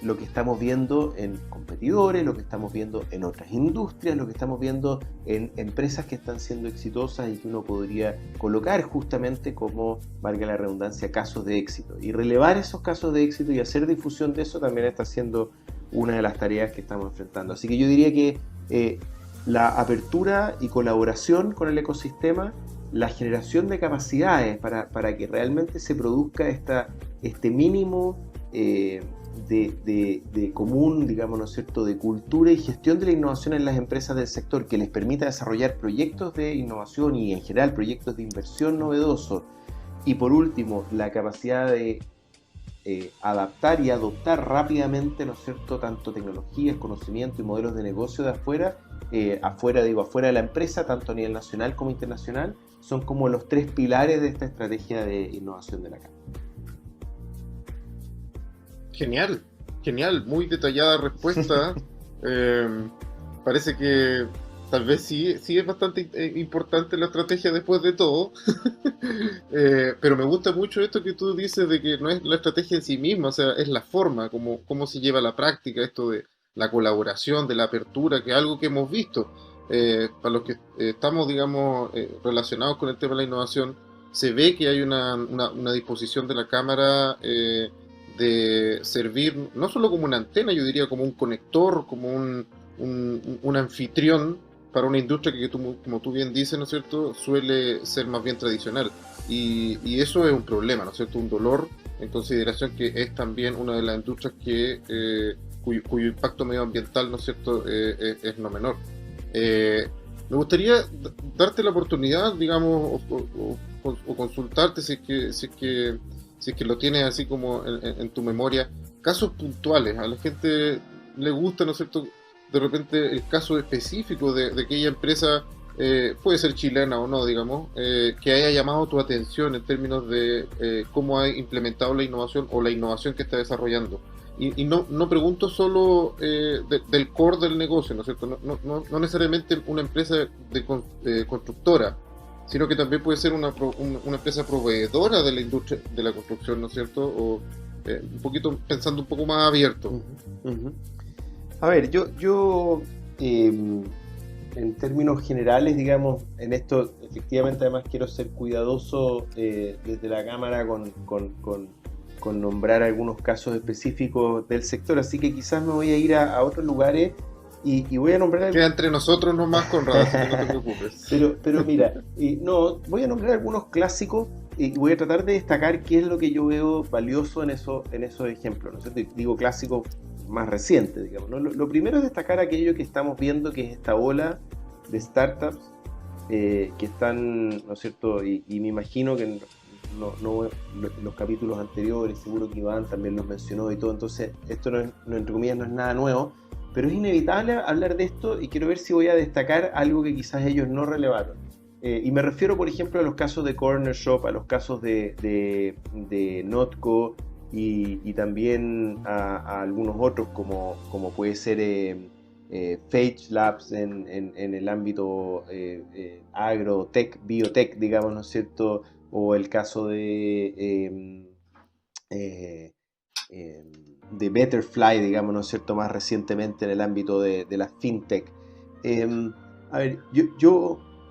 lo que estamos viendo en competidores, lo que estamos viendo en otras industrias, lo que estamos viendo en empresas que están siendo exitosas y que uno podría colocar justamente como, valga la redundancia, casos de éxito. Y relevar esos casos de éxito y hacer difusión de eso también está siendo una de las tareas que estamos enfrentando. Así que yo diría que la apertura y colaboración con el ecosistema, la generación de capacidades para que realmente se produzca este mínimo de común, digamos, ¿no es cierto?, de cultura y gestión de la innovación en las empresas del sector, que les permita desarrollar proyectos de innovación y en general proyectos de inversión novedosos. Y por último, la capacidad de adaptar y adoptar rápidamente, ¿no es cierto?, tanto tecnologías, conocimiento y modelos de negocio de afuera de la empresa, tanto a nivel nacional como internacional, son como los tres pilares de esta estrategia de innovación de la Cámara. Genial, muy detallada respuesta. Parece que tal vez sí es bastante importante la estrategia después de todo. Pero me gusta mucho esto que tú dices de que no es la estrategia en sí misma, o sea, es la forma, cómo se lleva a la práctica esto de la colaboración, de la apertura, que es algo que hemos visto. Para los que estamos, digamos, relacionados con el tema de la innovación, se ve que hay una disposición de la Cámara de servir no solo como una antena, yo diría como un conector, como un anfitrión para una industria que, como tú bien dices, ¿no es cierto?, suele ser más bien tradicional. Y eso es un problema, ¿no es cierto?, un dolor, en consideración que es también una de las industrias cuyo impacto medioambiental, ¿no es cierto?, es no menor. Me gustaría darte la oportunidad, digamos, o consultarte si es que lo tienes así como en tu memoria, casos puntuales. A la gente le gusta, ¿no es cierto?, de repente el caso específico de aquella empresa, puede ser chilena o no, digamos, que haya llamado tu atención en términos de cómo ha implementado la innovación o la innovación que está desarrollando. Y no pregunto solo del core del negocio, ¿no es cierto? No necesariamente una empresa constructora, sino que también puede ser una empresa proveedora de la industria de la construcción, ¿no es cierto? O un poquito pensando un poco más abierto. Uh-huh, uh-huh. A ver, yo en términos generales, digamos, en esto efectivamente además quiero ser cuidadoso desde la cámara con nombrar algunos casos específicos del sector, así que quizás me voy a ir a otros lugares y voy a nombrar... Queda entre nosotros nomás, Conrado, así que no te preocupes. Pero mira, no, voy a nombrar algunos clásicos y voy a tratar de destacar qué es lo que yo veo valioso en esos ejemplos, ¿no es cierto? Digo clásicos más recientes, digamos, ¿no? Lo primero es destacar aquello que estamos viendo, que es esta ola de startups que están, ¿no es cierto? Y me imagino que los capítulos anteriores, seguro que Iván también los mencionó y todo, entonces esto entre comillas no es nada nuevo, pero es inevitable hablar de esto y quiero ver si voy a destacar algo que quizás ellos no relevaron. Y me refiero, por ejemplo, a los casos de Cornershop, a los casos de Notco y también a algunos otros como puede ser Phage Labs en el ámbito agrotech, biotech, digamos, ¿no es cierto? O el caso de Betterfly, digamos, ¿no es cierto?, más recientemente en el ámbito de la fintech. A ver,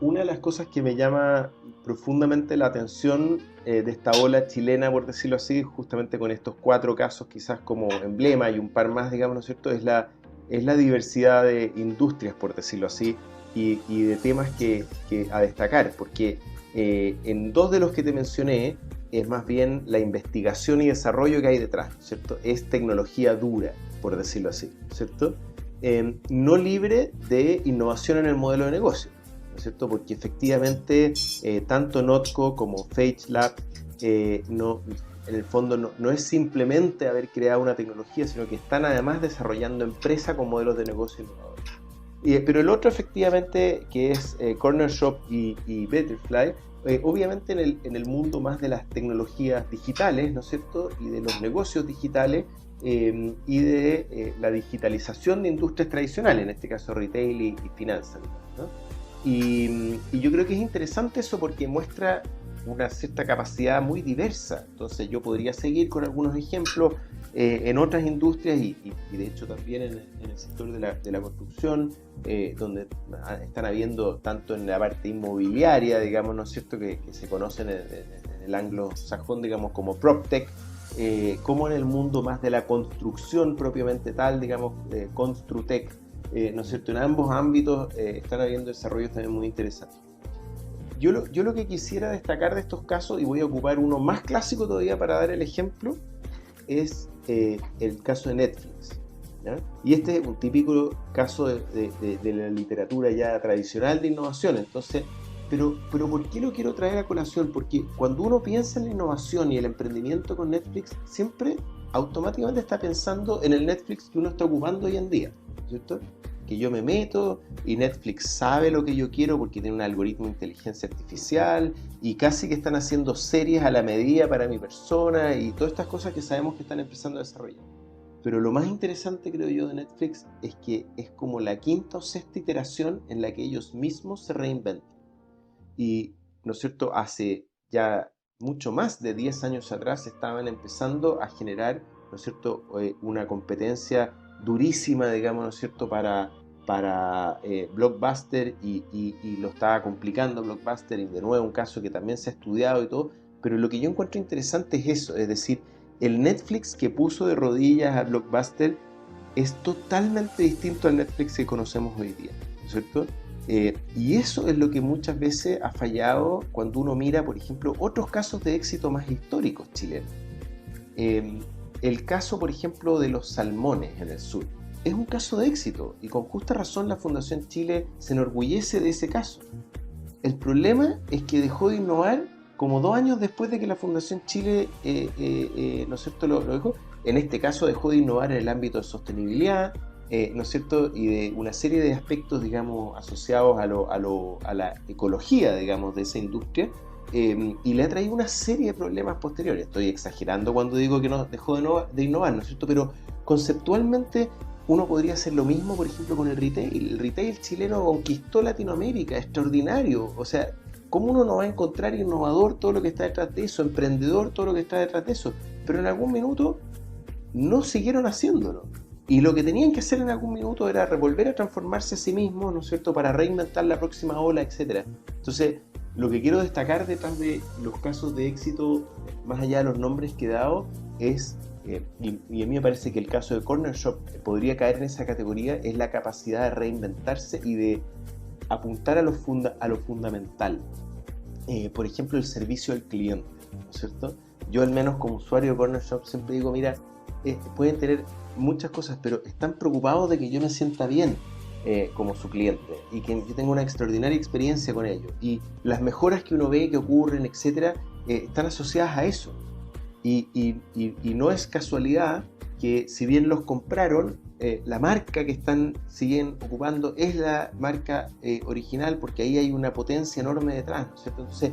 una de las cosas que me llama profundamente la atención de esta ola chilena, por decirlo así, justamente con estos 4 casos quizás como emblema y un par más, digamos, ¿no es cierto?, es la diversidad de industrias, por decirlo así, y de temas que a destacar, porque en 2 de los que te mencioné es más bien la investigación y desarrollo que hay detrás, ¿cierto? Es tecnología dura, por decirlo así, ¿cierto? No libre de innovación en el modelo de negocio, ¿no es cierto? Porque efectivamente tanto Notco como Phage Lab en el fondo no es simplemente haber creado una tecnología, sino que están además desarrollando empresas con modelos de negocio innovadores. Pero el otro efectivamente, que es Cornershop y Betterfly, obviamente en el mundo más de las tecnologías digitales, ¿no es cierto?, y de los negocios digitales y de la digitalización de industrias tradicionales, en este caso retail y finanzas, ¿no? Y yo creo que es interesante eso porque muestra una cierta capacidad muy diversa. Entonces yo podría seguir con algunos ejemplos en otras industrias y de hecho también en el sector de la construcción, donde están habiendo tanto en la parte inmobiliaria, digamos, ¿no es cierto?, que se conocen en el anglosajón, digamos, como PropTech, como en el mundo más de la construcción propiamente tal, digamos, Construtech, ¿no es cierto? En ambos ámbitos están habiendo desarrollos también muy interesantes. Yo lo que quisiera destacar de estos casos, y voy a ocupar uno más clásico todavía para dar el ejemplo, es el caso de Netflix, ¿ya? Y este es un típico caso de la literatura ya tradicional de innovación. Entonces, pero ¿por qué lo quiero traer a colación? Porque cuando uno piensa en la innovación y el emprendimiento con Netflix, siempre automáticamente está pensando en el Netflix que uno está ocupando hoy en día, ¿cierto? Que yo me meto y Netflix sabe lo que yo quiero porque tiene un algoritmo de inteligencia artificial y casi que están haciendo series a la medida para mi persona y todas estas cosas que sabemos que están empezando a desarrollar. Pero lo más interesante, creo yo, de Netflix es que es como la 5ª o 6ª iteración en la que ellos mismos se reinventan. Y, ¿no es cierto?, hace ya mucho más de 10 años atrás estaban empezando a generar, ¿no es cierto?, una competencia durísima, digamos, ¿no es cierto?, para Blockbuster y lo estaba complicando Blockbuster, y de nuevo un caso que también se ha estudiado y todo, pero lo que yo encuentro interesante es eso, es decir, el Netflix que puso de rodillas a Blockbuster es totalmente distinto al Netflix que conocemos hoy día, ¿no es cierto? Y eso es lo que muchas veces ha fallado cuando uno mira, por ejemplo, otros casos de éxito más históricos chilenos. El caso, por ejemplo, de los salmones en el sur. es un caso de éxito y con justa razón la Fundación Chile se enorgullece de ese caso. El problema es que dejó de innovar como 2 años después de que la Fundación Chile ¿no es cierto? Lo dejó. En este caso dejó de innovar en el ámbito de sostenibilidad, ¿no es cierto? Y de una serie de aspectos, digamos, asociados a la ecología, digamos, de esa industria, y le ha traído una serie de problemas posteriores. Estoy exagerando cuando digo que no dejó de innovar, ¿no es cierto? Pero conceptualmente uno podría hacer lo mismo, por ejemplo, con el retail. El retail chileno conquistó Latinoamérica, extraordinario. O sea, ¿cómo uno no va a encontrar innovador todo lo que está detrás de eso, emprendedor todo lo que está detrás de eso? Pero en algún minuto no siguieron haciéndolo. Y lo que tenían que hacer en algún minuto era volver a transformarse a sí mismos, ¿no es cierto?, para reinventar la próxima ola, etc. Entonces, lo que quiero destacar detrás de los casos de éxito, más allá de los nombres que he dado, es, y a mí me parece que el caso de Corner Shop podría caer en esa categoría, es la capacidad de reinventarse y de apuntar a lo fundamental. Por ejemplo, el servicio al cliente, ¿no es cierto? Yo, al menos como usuario de Corner Shop, siempre digo, mira, pueden tener muchas cosas, pero están preocupados de que yo me sienta bien como su cliente y que yo tenga una extraordinaria experiencia con ellos. Y las mejoras que uno ve que ocurren, etcétera, están asociadas a eso. Y no es casualidad que, si bien los compraron, la marca que siguen ocupando es la marca original, porque ahí hay una potencia enorme detrás, ¿no es cierto? Entonces,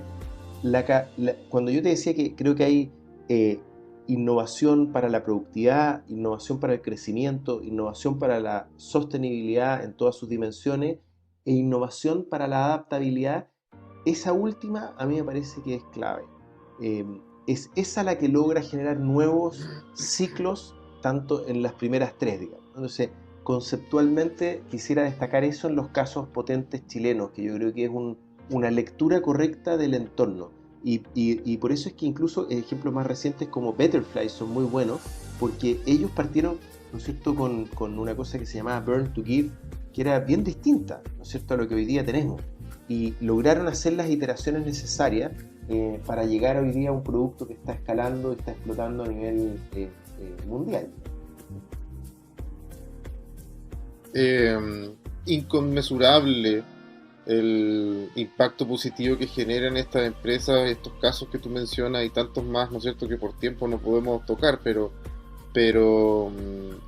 cuando yo te decía que creo que hay innovación para la productividad, innovación para el crecimiento, innovación para la sostenibilidad en todas sus dimensiones e innovación para la adaptabilidad, esa última a mí me parece que es clave. Es esa la que logra generar nuevos ciclos, tanto en las primeras 3, digamos. Entonces, conceptualmente quisiera destacar eso en los casos potentes chilenos, que yo creo que es una lectura correcta del entorno. Y por eso es que incluso ejemplos más recientes como Betterfly son muy buenos, porque ellos partieron, ¿no es cierto?, con una cosa que se llamaba Burn to Give, que era bien distinta, ¿no es cierto?, a lo que hoy día tenemos. Y lograron hacer las iteraciones necesarias para llegar hoy día a un producto que está escalando y está explotando a nivel mundial. Inconmensurable el impacto positivo que generan estas empresas, estos casos que tú mencionas y tantos más, ¿no es cierto?, que por tiempo no podemos tocar, pero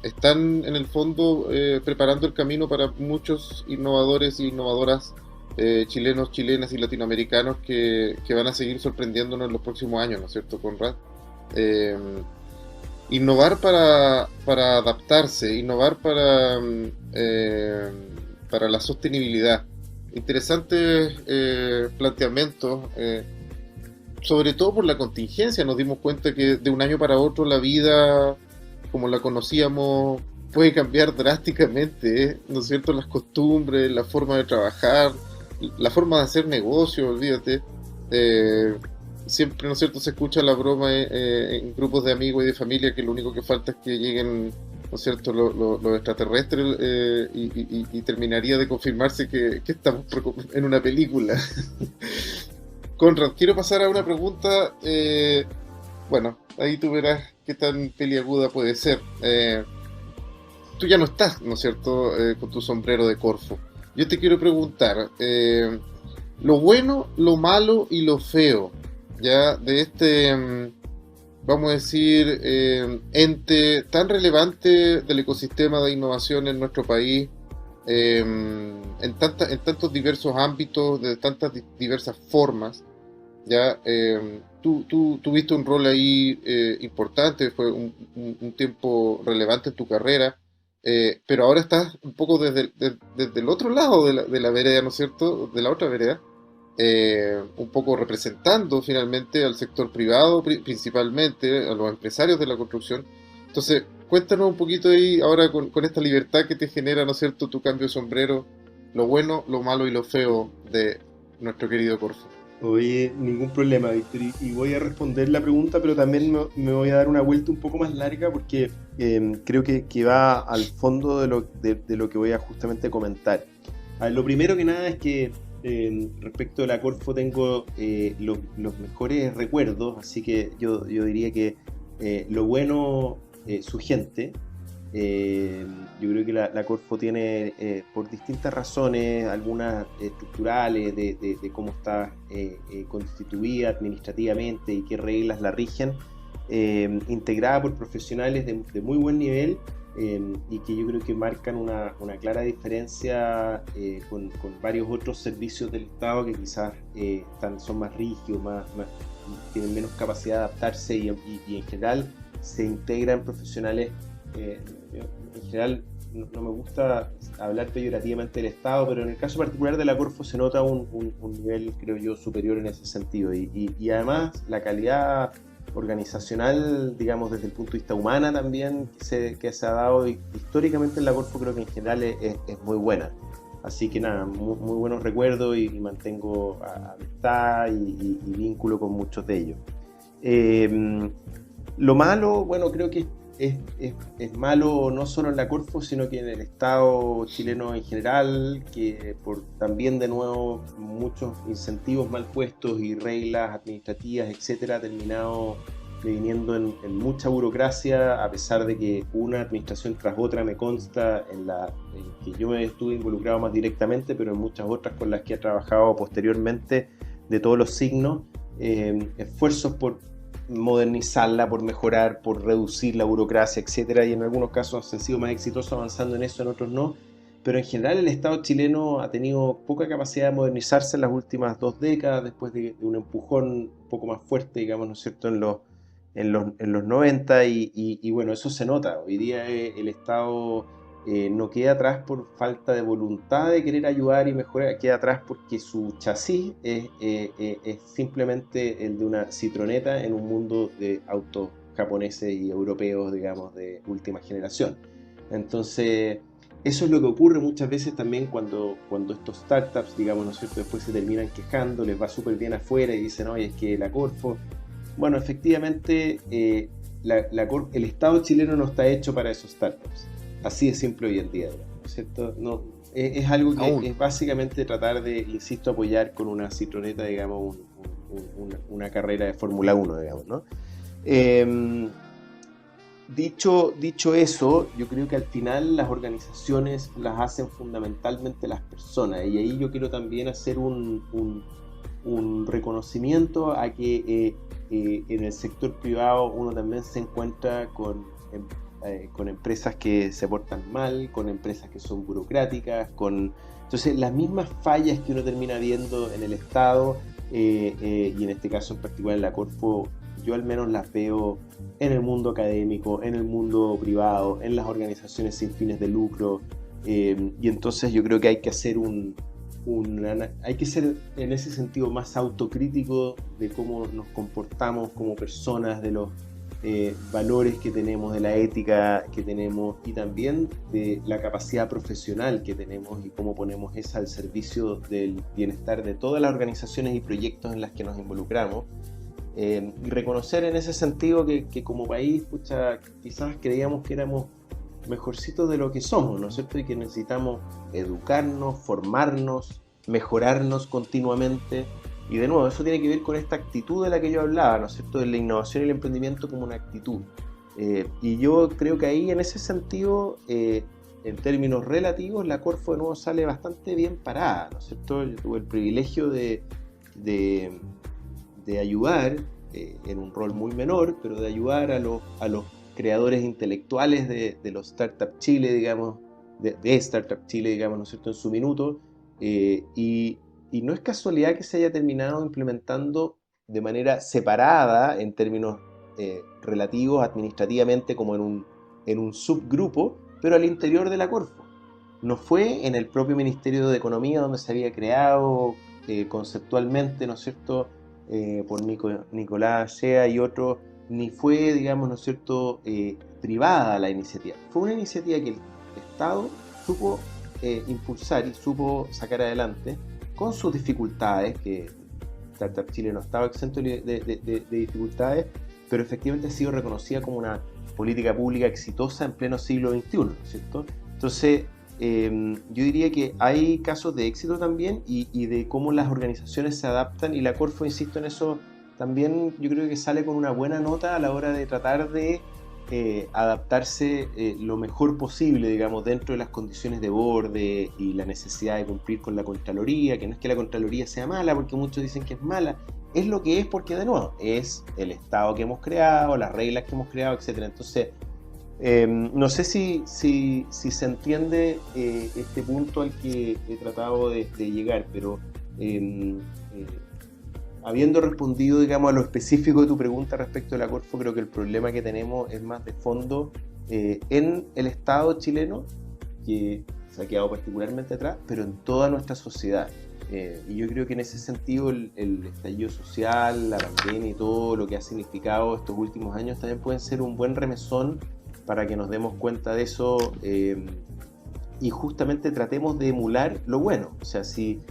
están en el fondo preparando el camino para muchos innovadores y innovadoras chilenos, chilenas y latinoamericanos que van a seguir sorprendiéndonos en los próximos años, ¿no es cierto, Conrad? Innovar para adaptarse, innovar para la sostenibilidad. Interesantes planteamientos, sobre todo por la contingencia. Nos dimos cuenta que de un año para otro la vida, como la conocíamos, puede cambiar drásticamente, ¿no es cierto? Las costumbres, la forma de trabajar, la forma de hacer negocio, olvídate. Siempre, ¿no es cierto?, se escucha la broma en grupos de amigos y de familia que lo único que falta es que lleguen, ¿no es cierto?, los extraterrestres, y terminaría de confirmarse que estamos en una película. Conrad, quiero pasar a una pregunta, bueno, ahí tú verás qué tan peliaguda puede ser. Tú ya no estás, ¿no es cierto?, con tu sombrero de Corfo. Yo te quiero preguntar, lo bueno, lo malo y lo feo, ya, de este, vamos a decir, ente tan relevante del ecosistema de innovación en nuestro país, en tantos diversos ámbitos, de tantas diversas formas, ya. Tú tuviste un rol ahí importante, fue un tiempo relevante en tu carrera, pero ahora estás un poco desde el otro lado de la vereda, ¿no es cierto?, de la otra vereda, un poco representando finalmente al sector privado, principalmente a los empresarios de la construcción. Entonces, cuéntanos un poquito ahí ahora con esta libertad que te genera, ¿no es cierto?, tu cambio de sombrero, lo bueno, lo malo y lo feo de nuestro querido Corfo. Oye, ningún problema, Víctor, y voy a responder la pregunta, pero también me voy a dar una vuelta un poco más larga porque creo que va al fondo de lo que voy a justamente comentar. A ver, lo primero que nada es que respecto de la Corfo tengo los mejores recuerdos, así que yo diría que lo bueno, su gente, Yo creo que la Corfo tiene, por distintas razones, algunas estructurales, de cómo está constituida administrativamente y qué reglas la rigen, integrada por profesionales de muy buen nivel, y que yo creo que marcan una clara diferencia con varios otros servicios del Estado que quizás son más rígidos, tienen menos capacidad de adaptarse y en general se integran profesionales. En general no me gusta hablar peyorativamente del Estado, pero en el caso particular de la Corfo se nota un nivel, creo yo, superior en ese sentido, y además la calidad organizacional, digamos, desde el punto de vista humana también que se ha dado históricamente en la Corfo, creo que en general es muy buena. Así que nada, muy buenos recuerdos, y mantengo amistad y vínculo con muchos de ellos. Lo malo, bueno, creo que es malo no solo en la Corfo, sino que en el Estado chileno en general, que por también de nuevo muchos incentivos mal puestos y reglas administrativas, etcétera, ha terminado deviniendo en mucha burocracia, a pesar de que una administración tras otra me consta en que yo me estuve involucrado más directamente, pero en muchas otras con las que he trabajado posteriormente, de todos los signos, esfuerzos por modernizarla, por mejorar, por reducir la burocracia, etcétera, y en algunos casos han sido más exitosos avanzando en eso, en otros no, pero en general el Estado chileno ha tenido poca capacidad de modernizarse en las últimas 2 décadas, después de un empujón un poco más fuerte, digamos, ¿no es cierto?, en los 90, y bueno, eso se nota. Hoy día el Estado no queda atrás por falta de voluntad de querer ayudar y mejorar, queda atrás porque su chasis es simplemente el de una citroneta en un mundo de autos japoneses y europeos, digamos, de última generación. Entonces, eso es lo que ocurre muchas veces también cuando estos startups, digamos, ¿no es cierto?, después se terminan quejando, les va súper bien afuera y dicen, oye, es que la Corfo... Bueno, efectivamente, el Estado chileno no está hecho para esos startups. Así de simple hoy en día, ¿no es cierto? No, es algo que es básicamente tratar de, insisto, apoyar con una citroneta, digamos, una carrera de Fórmula 1, digamos, ¿no? Dicho eso, yo creo que al final las organizaciones las hacen fundamentalmente las personas, y ahí yo quiero también hacer un reconocimiento a que en el sector privado uno también se encuentra con empresas que se portan mal, con empresas que son burocráticas, entonces las mismas fallas que uno termina viendo en el Estado, y en este caso en particular en la Corfo, yo al menos las veo en el mundo académico, en el mundo privado, en las organizaciones sin fines de lucro, y entonces yo creo que hay que hacer hay que ser en ese sentido más autocrítico de cómo nos comportamos como personas, de los valores que tenemos, de la ética que tenemos, y también de la capacidad profesional que tenemos y cómo ponemos esa al servicio del bienestar de todas las organizaciones y proyectos en las que nos involucramos. Y reconocer en ese sentido que como país, pucha, quizás creíamos que éramos mejorcitos de lo que somos, ¿no es cierto? Y que necesitamos educarnos, formarnos, mejorarnos continuamente. Y de nuevo, eso tiene que ver con esta actitud de la que yo hablaba, ¿no es cierto?, de la innovación y el emprendimiento como una actitud. Y yo creo que ahí, en ese sentido, en términos relativos, la Corfo de nuevo sale bastante bien parada, ¿no es cierto? Yo tuve el privilegio de ayudar, en un rol muy menor, pero de ayudar a los creadores intelectuales de los Startup Chile, digamos, de Startup Chile, digamos, ¿no es cierto?, en su minuto, y no es casualidad que se haya terminado implementando de manera separada en términos relativos administrativamente, como en un subgrupo, pero al interior de la Corfo. No fue en el propio Ministerio de Economía donde se había creado conceptualmente, ¿no es cierto?, por Nicolás Shea y otros, ni fue, digamos, ¿no es cierto?, privada la iniciativa. Fue una iniciativa que el Estado supo impulsar y supo sacar adelante, con sus dificultades, que Startup Chile no estaba exento de dificultades, pero efectivamente ha sido reconocida como una política pública exitosa en pleno siglo XXI, ¿no es cierto? Entonces, yo diría que hay casos de éxito también, y de cómo las organizaciones se adaptan, y la Corfo, insisto en eso, también yo creo que sale con una buena nota a la hora de tratar de adaptarse lo mejor posible, digamos, dentro de las condiciones de borde y la necesidad de cumplir con la Contraloría, que no es que la Contraloría sea mala, porque muchos dicen que es mala, es lo que es porque, de nuevo, es el Estado que hemos creado, las reglas que hemos creado, etc. Entonces, no sé si se entiende este punto al que he tratado de llegar, pero habiendo respondido, digamos, a lo específico de tu pregunta respecto de la Corfo, creo que el problema que tenemos es más de fondo en el Estado chileno, que se ha quedado particularmente atrás, pero en toda nuestra sociedad. Y yo creo que en ese sentido el estallido social, la pandemia y todo lo que ha significado estos últimos años también pueden ser un buen remesón para que nos demos cuenta de eso y justamente tratemos de emular lo bueno. O sea, si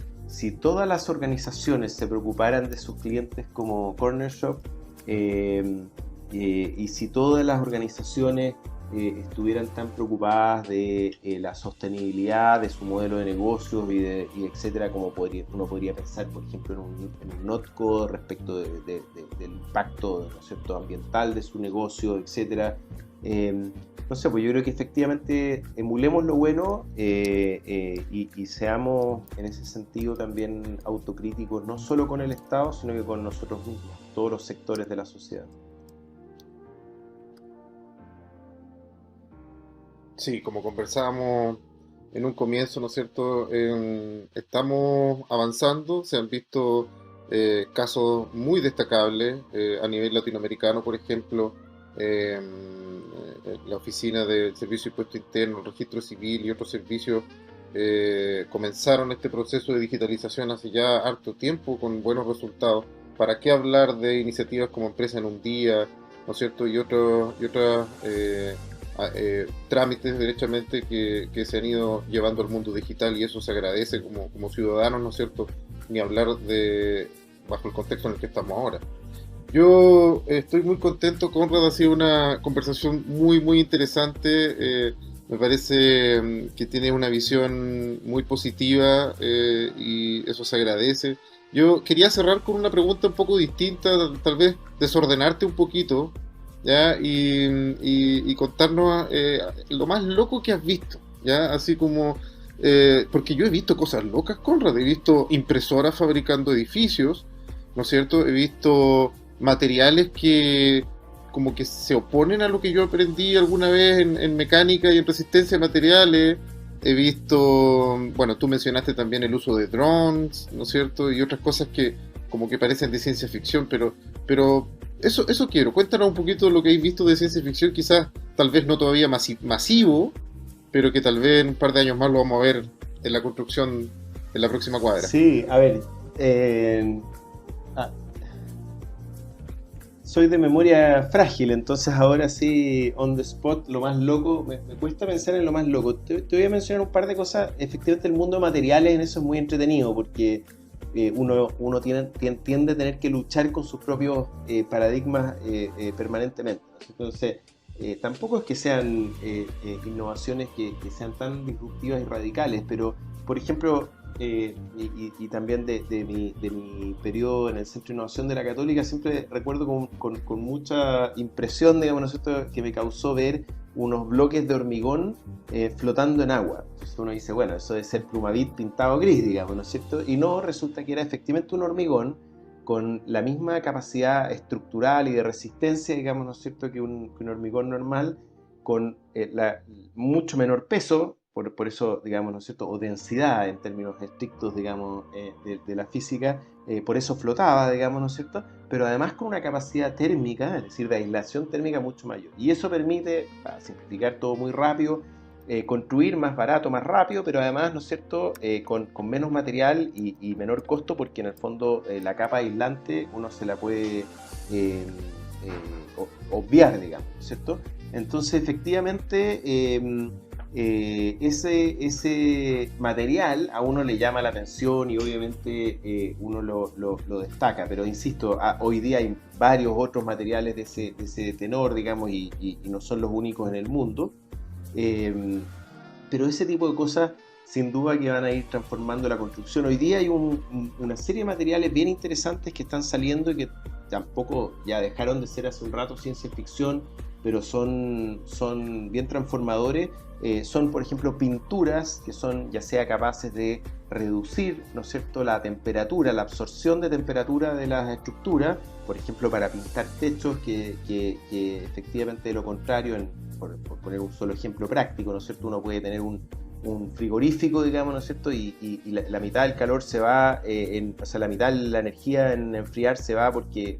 todas las organizaciones se preocuparan de sus clientes como Corner Shop y si todas las organizaciones estuvieran tan preocupadas de la sostenibilidad de su modelo de negocios y etcétera, como uno podría pensar, por ejemplo, en un NOTCO respecto del impacto, ¿no es cierto?, ambiental de su negocio, etcétera. No sé, pues yo creo que efectivamente emulemos lo bueno y seamos en ese sentido también autocríticos, no solo con el Estado, sino que con nosotros mismos, todos los sectores de la sociedad. Sí, como conversábamos en un comienzo, ¿no es cierto? Estamos avanzando, se han visto casos muy destacables a nivel latinoamericano, por ejemplo, la Oficina del Servicio de Impuesto Interno, el Registro Civil y otros servicios comenzaron este proceso de digitalización hace ya harto tiempo con buenos resultados. ¿Para qué hablar de iniciativas como Empresa en un Día, ¿no es cierto? Y otras trámites derechamente que se han ido llevando al mundo digital, y eso se agradece como ciudadanos, ¿no es cierto? Ni hablar bajo el contexto en el que estamos ahora. Yo estoy muy contento, Conrad, ha sido una conversación muy, muy interesante. Me parece que tiene una visión muy positiva y eso se agradece. Yo quería cerrar con una pregunta un poco distinta, tal vez desordenarte un poquito, ¿ya? Y contarnos lo más loco que has visto, ¿ya? Así como, porque yo he visto cosas locas, Conrad, he visto impresoras fabricando edificios, ¿no es cierto? He visto materiales que como que se oponen a lo que yo aprendí alguna vez en mecánica y en resistencia de materiales. He visto, bueno, tú mencionaste también el uso de drones, ¿no es cierto? Y otras cosas que como que parecen de ciencia ficción, pero eso quiero. Cuéntanos un poquito de lo que habéis visto de ciencia ficción, quizás tal vez no todavía masivo, pero que tal vez en un par de años más lo vamos a ver en la construcción en la próxima cuadra. Sí, a ver, soy de memoria frágil, entonces ahora sí, on the spot, lo más loco, me cuesta pensar en lo más loco. Te voy a mencionar un par de cosas. Efectivamente, el mundo de materiales en eso es muy entretenido, porque uno tiende a tener que luchar con sus propios paradigmas permanentemente, ¿no? Entonces, tampoco es que sean innovaciones que sean tan disruptivas y radicales, pero, por ejemplo, y también de mi periodo en el Centro de Innovación de la Católica, siempre recuerdo con mucha impresión, digamos, ¿no es cierto?, que me causó ver unos bloques de hormigón flotando en agua. Entonces uno dice, bueno, eso debe ser Plumavit pintado gris, digamos, ¿no es cierto? Y no, resulta que era efectivamente un hormigón con la misma capacidad estructural y de resistencia, digamos, ¿no es cierto?, que un hormigón normal, con mucho menor peso, por eso, digamos, ¿no es cierto?, o densidad en términos estrictos, digamos, de la física, por eso flotaba, digamos, ¿no es cierto?, pero además con una capacidad térmica, es decir, de aislación térmica mucho mayor. Y eso permite, para simplificar todo muy rápido, construir más barato, más rápido, pero además, ¿no es cierto?, con menos material y menor costo, porque en el fondo la capa aislante uno se la puede obviar, digamos, ¿no es cierto? Entonces, efectivamente, ese material a uno le llama la atención y obviamente uno lo destaca, pero insisto, hoy día hay varios otros materiales de ese tenor, digamos, y no son los únicos en el mundo, pero ese tipo de cosas sin duda que van a ir transformando la construcción. Hoy día hay una serie de materiales bien interesantes que están saliendo y que tampoco ya dejaron de ser hace un rato ciencia ficción, pero son bien transformadores. Son, por ejemplo, pinturas que son ya sea capaces de reducir, ¿no es cierto?, la temperatura, la absorción de temperatura de las estructuras, por ejemplo, para pintar techos, que efectivamente de lo contrario, por poner un solo ejemplo práctico, ¿no es cierto?, uno puede tener un frigorífico, digamos, ¿no es cierto? Y la mitad del calor se va, o sea, la mitad de la energía en enfriar se va porque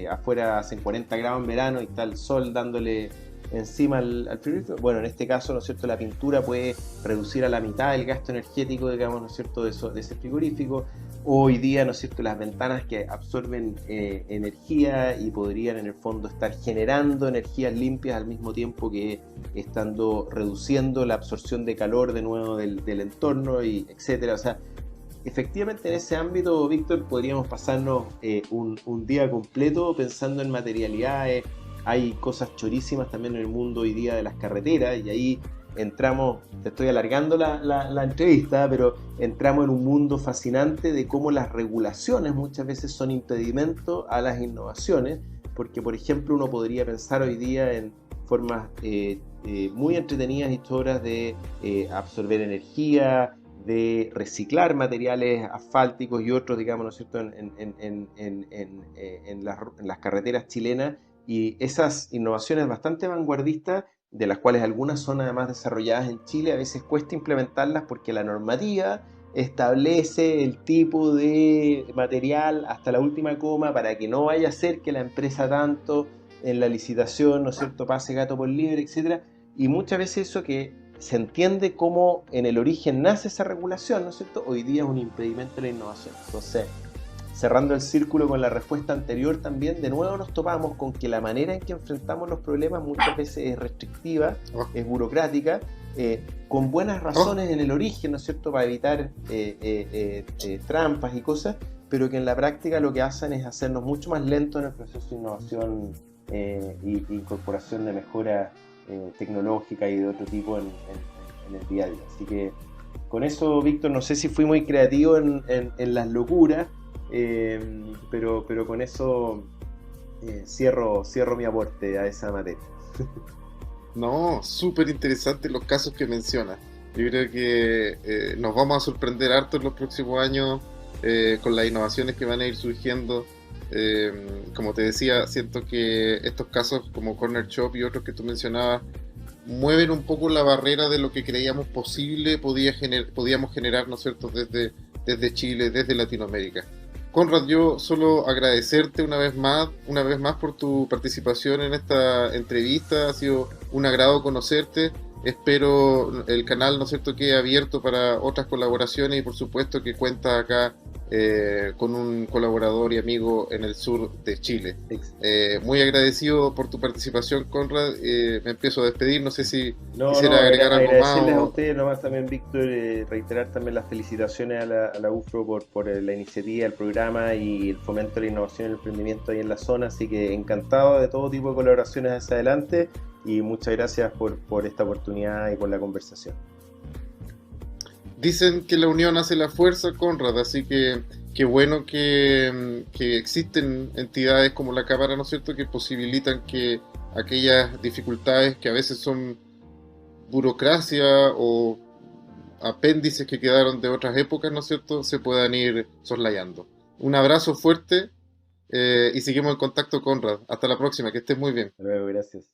afuera hacen 40 grados en verano y está el sol dándole encima al frigorífico. Bueno, en este caso, ¿no es cierto?, la pintura puede reducir a la mitad el gasto energético, digamos, ¿no es cierto?, de ese frigorífico. Hoy día, ¿no es cierto?, las ventanas que absorben energía y podrían en el fondo estar generando energías limpias al mismo tiempo que estando reduciendo la absorción de calor de nuevo del entorno, y etcétera. O sea, efectivamente en ese ámbito, Víctor, podríamos pasarnos un día completo pensando en materialidades. Hay cosas chorísimas también en el mundo hoy día de las carreteras, y ahí entramos, te estoy alargando la entrevista, pero entramos en un mundo fascinante de cómo las regulaciones muchas veces son impedimento a las innovaciones, porque por ejemplo uno podría pensar hoy día en formas muy entretenidas y choras de absorber energía, de reciclar materiales asfálticos y otros, digamos, ¿no es cierto?, en las carreteras chilenas, y esas innovaciones bastante vanguardistas, de las cuales algunas son además desarrolladas en Chile, a veces cuesta implementarlas porque la normativa establece el tipo de material hasta la última coma para que no vaya a ser que la empresa tanto en la licitación, ¿no es cierto?, pase gato por liebre, etcétera. Y muchas veces eso que se entiende como en el origen nace esa regulación, ¿no es cierto?, hoy día es un impedimento de la innovación. Entonces, cerrando el círculo con la respuesta anterior también, de nuevo nos topamos con que la manera en que enfrentamos los problemas muchas veces es restrictiva, es burocrática, con buenas razones en el origen, ¿no es cierto?, para evitar trampas y cosas, pero que en la práctica lo que hacen es hacernos mucho más lentos en el proceso de innovación y incorporación de mejora tecnológica y de otro tipo en el día a día. Así que con eso, Víctor, no sé si fui muy creativo en las locuras, pero con eso cierro mi aporte a esa materia. No, súper interesantes los casos que mencionas. Yo creo que nos vamos a sorprender harto en los próximos años con las innovaciones que van a ir surgiendo. Como te decía, siento que estos casos como Corner Shop y otros que tú mencionabas mueven un poco la barrera de lo que creíamos posible podíamos generar, ¿no es cierto?, desde Chile, desde Latinoamérica. Conrad, yo solo agradecerte una vez más por tu participación en esta entrevista. Ha sido un agrado conocerte. Espero el canal, ¿no es cierto?, quede abierto para otras colaboraciones, y por supuesto que cuenta acá con un colaborador y amigo en el sur de Chile. Muy agradecido por tu participación, Conrad. Me empiezo a despedir, no sé si quisiera agregar algo más. Agradecerles a ustedes nomás también, Víctor, reiterar también las felicitaciones a la UFRO por la iniciativa, el programa y el fomento de la innovación y el emprendimiento ahí en la zona, así que encantado de todo tipo de colaboraciones hacia adelante, y muchas gracias por esta oportunidad y por la conversación. Dicen que la unión hace la fuerza, Conrad, así que qué bueno que existen entidades como la Cámara, ¿no es cierto?, que posibilitan que aquellas dificultades que a veces son burocracia o apéndices que quedaron de otras épocas, ¿no es cierto?, se puedan ir soslayando. Un abrazo fuerte y seguimos en contacto, Conrad. Hasta la próxima, que estés muy bien. Hasta luego, gracias.